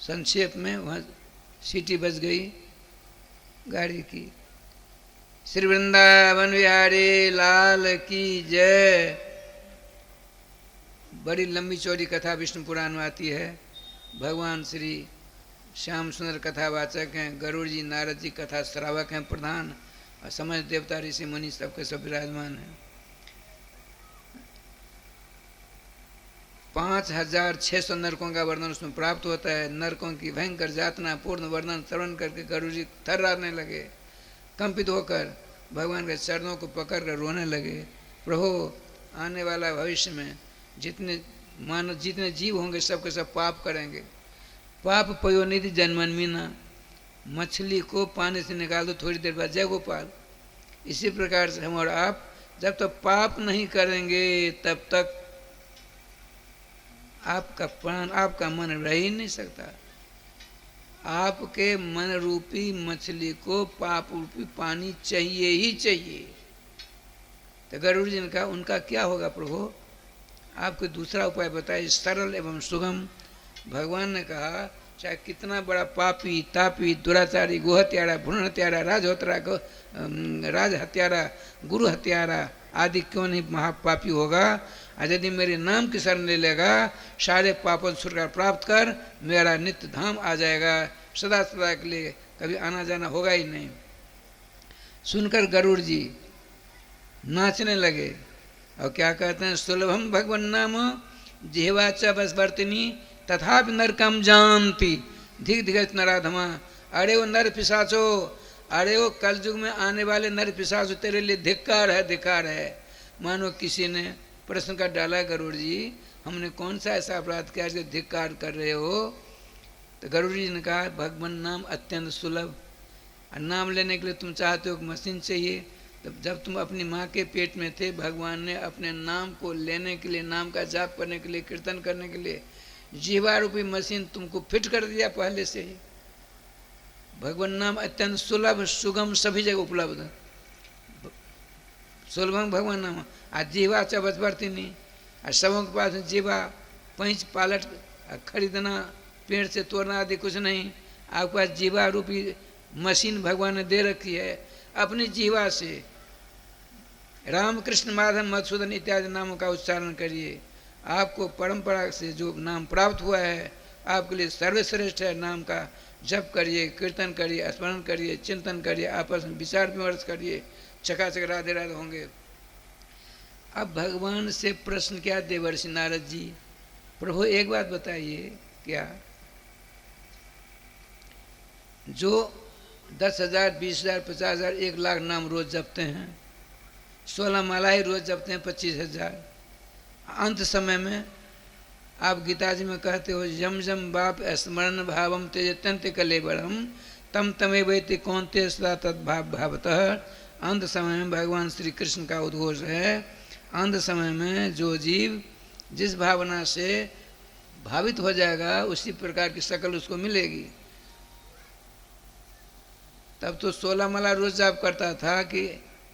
संक्षेप में। वहाँ सीटी बज गई गाड़ी की। श्री वृंदावन बिहारी लाल की जय। बड़ी लंबी चौड़ी कथा विष्णु पुराण में आती है। भगवान श्री श्याम सुंदर कथावाचक हैं, गरुड़ जी नारद जी कथा श्रावक हैं प्रधान, और समस्त देवता ऋषि मुनि सबके सब विराजमान हैं। 5600 नरकों का वर्णन उसमें प्राप्त होता है। नरकों की भयंकर यातना पूर्ण वर्णन श्रवण करके गरुड़ जी थर्राने लगे, कंपित होकर भगवान के चरणों को पकड़कर रोने लगे। प्रभु, आने वाला भविष्य में जितने मानव जितने जीव होंगे सबके सब पाप करेंगे। पाप पयोनिधि जन्मन्मीना, मछली को पानी से निकाल दो थोड़ी देर बाद, जय गोपाल। इसी प्रकार से हम और आप जब तक पाप नहीं करेंगे तब तक आपका प्राण, आपका मन रह ही नहीं सकता। आपके मन रूपी मछली को पाप रूपी पानी चाहिए ही चाहिए। तो गरुड़ जी ने कहा उनका क्या होगा प्रभु, आपको दूसरा उपाय बताइए सरल एवं सुगम। भगवान ने कहा चाहे कितना बड़ा पापी तापी दुराचारी गो हत्यारा भ्रूण हत्यारा राज हत्यारा गुरु हत्यारा आदि क्यों नहीं महापापी होगा, यदि मेरे नाम की शरण ले लेगा सारे पापों से छुटकारा प्राप्त कर मेरा नित्य धाम आ जाएगा, सदा सदा के लिए कभी आना जाना होगा ही नहीं। सुनकर गरुड़ जी नाचने लगे और क्या कहते हैं, सुलभम भगवन नाम जिह्वाच बसवर्तिनी तथापि नरकम जानती धिक धिगत नराधमा। अरे वो नर पिशाचो, अरे वो कलयुग में आने वाले नर पिशाचो, तेरे लिए धिक्कार है, धिक्कार है। मानो किसी ने प्रश्न कर डाला, गरुड़ जी हमने कौन सा ऐसा अपराध किया जो धिक्कार कर रहे हो। तो गरुड़ जी ने कहा भगवान नाम अत्यंत सुलभ, और नाम लेने के लिए तुम चाहते हो मशीन चाहिए। तब जब तुम अपनी माँ के पेट में थे भगवान ने अपने नाम को लेने के लिए, नाम का जाप करने के लिए, कीर्तन करने के लिए जीवा रूपी मशीन तुमको फिट कर दिया पहले से ही। भगवान नाम अत्यंत सुलभ सुगम सभी जगह उपलब्ध, सुलभम भगवान नाम। आज जीवा चबचबरती नहीं, और सबों के पास जीवा पैंच पालट खरीदना पेड़ से तोड़ना आदि कुछ नहीं। आपके पास जीवा रूपी मशीन भगवान ने दे रखी है। अपनी जीवा से राम कृष्ण माधव मधुसूदन इत्यादि नामों का उच्चारण करिए। आपको परंपरा से जो नाम प्राप्त हुआ है आपके लिए सर्वश्रेष्ठ है। नाम का जप करिए, कीर्तन करिए, स्मरण करिए, चिंतन करिए, आपस में विचार विमर्श करिए, चकाचक राधे राधे होंगे। अब भगवान से प्रश्न किया देवर्षि नारद जी, प्रभु एक बात बताइए, क्या जो 10,000 20,000 50,000 1 लाख नाम रोज जपते हैं, 16 मालाएं रोज जपते हैं 25,000, अंत समय में आप गीता जी में कहते हो यम जम बाप स्मरण भावम तेजत्यंत कलेबरम तम तमे वैति कौनते सदा तद्भाव भावतः। अंत समय में भगवान श्री कृष्ण का उद्घोष है। अंत समय में जो जीव जिस भावना से भावित हो जाएगा उसी प्रकार की शकल उसको मिलेगी। तब तो 16 माला रोज जाप करता था कि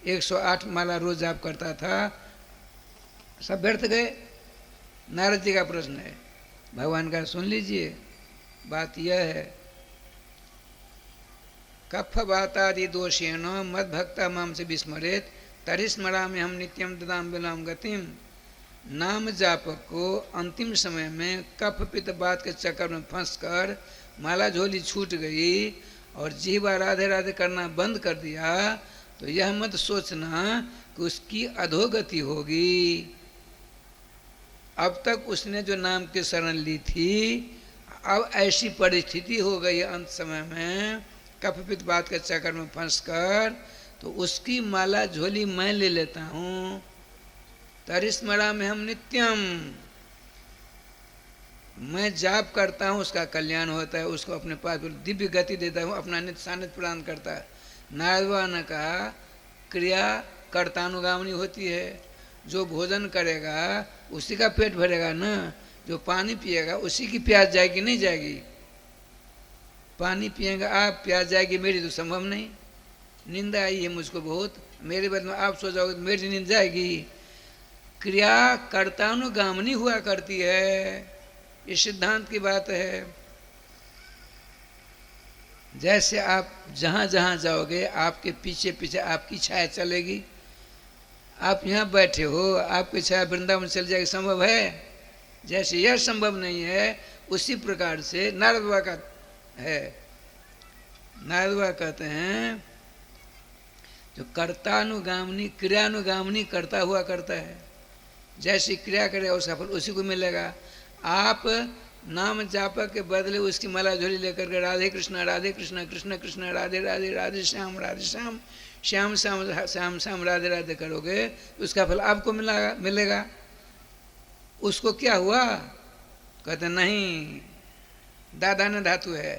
108 माला रोज जाप करता था, सब व्यर्थ गए। नारद जी का प्रश्न है, भगवान का सुन लीजिए। बात यह है, कफ बातादि दोषेण मद भक्ता माम से विस्मरेत तरी स्मरामि हम नित्यम ददाम बिलाम गतिम। नाम जापक को अंतिम समय में कफ पित्त बात के चक्कर में फंसकर माला झोली छूट गई और जीवा राधे राधे करना बंद कर दिया तो यह मत सोचना कि उसकी अधोगति होगी। अब तक उसने जो नाम की शरण ली थी, अब ऐसी परिस्थिति हो गई अंत समय में कफपित बात के चक्कर में फंसकर, तो उसकी माला झोली मैं ले लेता हूँ। तरिस्मरा में हम नित्यम, मैं जाप करता हूँ, उसका कल्याण होता है, उसको अपने पास दिव्य गति देता हूँ, अपना नित्य सानिध्य प्रदान करता है। नारद बाबा ने कहा क्रिया कर्तानुगामिनी होती है। जो भोजन करेगा उसी का पेट भरेगा ना, जो पानी पिएगा उसी की प्यास जाएगी नहीं जाएगी। पानी पिएगा आप, प्यास जाएगी मेरी तो संभव नहीं। निंदा आई है मुझको बहुत, मेरे बदले में आप सो जाओगे तो मेरी नींद जाएगी। क्रिया कर्तानुगामिनी हुआ करती है, ये सिद्धांत की बात है। जैसे आप जहाँ जहाँ जाओगे आपके पीछे पीछे आपकी छाया चलेगी। आप यहाँ बैठे हो, आपकी छाया वृंदावन चल जाएगी, संभव है? जैसे यह संभव नहीं है, उसी प्रकार से नारद बाबा का है। नारद बाबा कहते हैं जो कर्तानुगामिनी क्रियानुगामिनी करता हुआ करता है, जैसी क्रिया करे उसका फल उसी को मिलेगा। आप नाम जाप के बदले उसकी माला झोली लेकर के राधे कृष्ण कृष्ण कृष्ण राधे राधे राधे श्याम श्याम श्याम श्याम श्याम राधे राधे करोगे, उसका फल आपको मिलेगा। उसको क्या हुआ? कहते नहीं, दादा ने धातु है,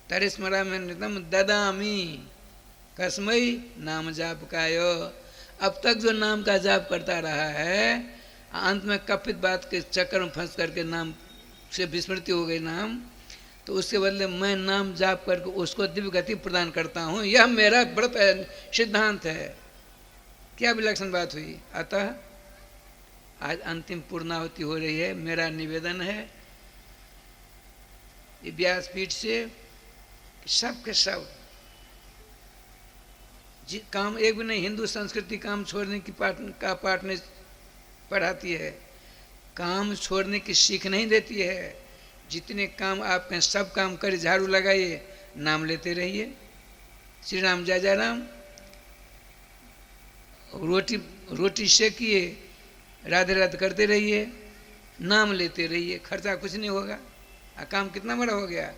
तरिस्मरा में नितम ददामी कसमई नाम जाप कायो। अब तक जो नाम का जाप करता रहा है, अंत में कपित बात के चक्कर में फंस करके नाम से विस्मृति हो गई नाम, तो उसके बदले मैं नाम जाप करके उसको दिव्य गति प्रदान करता हूँ। यह मेरा व्रत है, सिद्धांत है। क्या विलक्षण बात हुई। अतः आज अंतिम पूर्णाहुति हो रही है। मेरा निवेदन है व्यासपीठ से सब के सब काम एक भी नहीं, हिंदू संस्कृति काम छोड़ने की पाठ नहीं पढ़ाती है, काम छोड़ने की सीख नहीं देती है। जितने काम आपके सब काम कर, झाड़ू लगाइए, नाम लेते रहिए, श्री राम जय जय राम, रोटी सेकिए, राधे राधे करते रहिए, नाम लेते रहिए, खर्चा कुछ नहीं होगा, काम कितना बड़ा हो गया।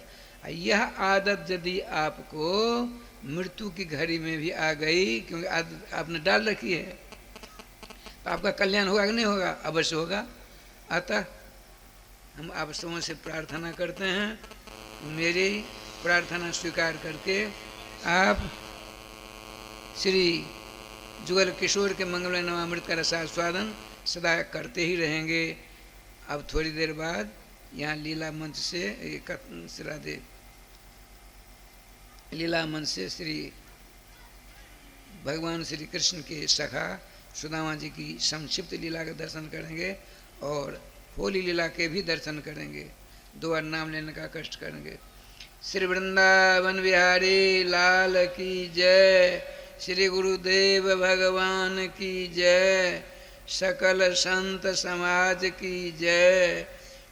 यह आदत यदि आपको मृत्यु की घड़ी में भी आ गई, क्योंकि आदत आपने डाल रखी है, तो आपका कल्याण होगा कि नहीं होगा? अवश्य होगा। अतः हम आप सबों से प्रार्थना करते हैं, मेरी प्रार्थना स्वीकार करके आप श्री जुगल किशोर के मंगल नवामृत का रसास्वादन सदा करते ही रहेंगे। अब थोड़ी देर बाद यहाँ लीला मंच से राधे लीला मंच से श्री भगवान श्री कृष्ण के सखा सुदामा जी की संक्षिप्त लीला का दर्शन करेंगे और होली लीला के भी दर्शन करेंगे। 2 बार नाम लेने का कष्ट करेंगे। श्री वृंदावन बिहारी लाल की जय, श्री गुरुदेव भगवान की जय, सकल संत समाज की जय,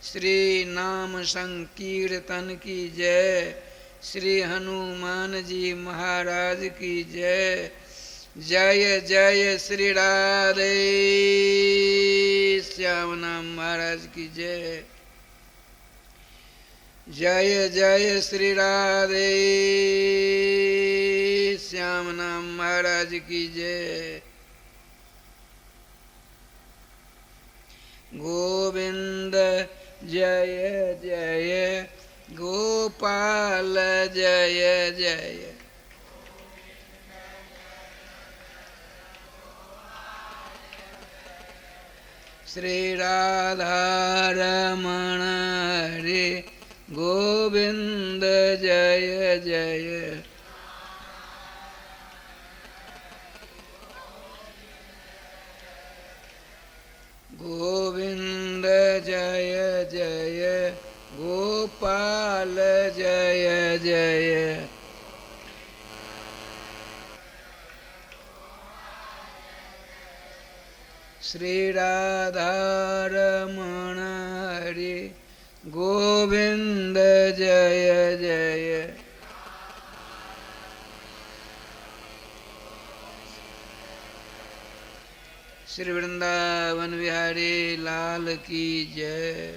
श्री नाम संकीर्तन की जय, श्री हनुमान जी महाराज की जय। जय जय श्री राधे श्याम नाम महाराज की जय। जय जय श्री राधे श्याम नाम महाराज की जय। गोविंद जय जय, गोपाल जय जय, श्री राधा रमण हरे गोविंद जय जय। गोविंद जय जय, गोपाल जय जय। श्री राधा रमण हरे गोविंद जय जय। श्री वृंदावन बिहारी लाल की जय।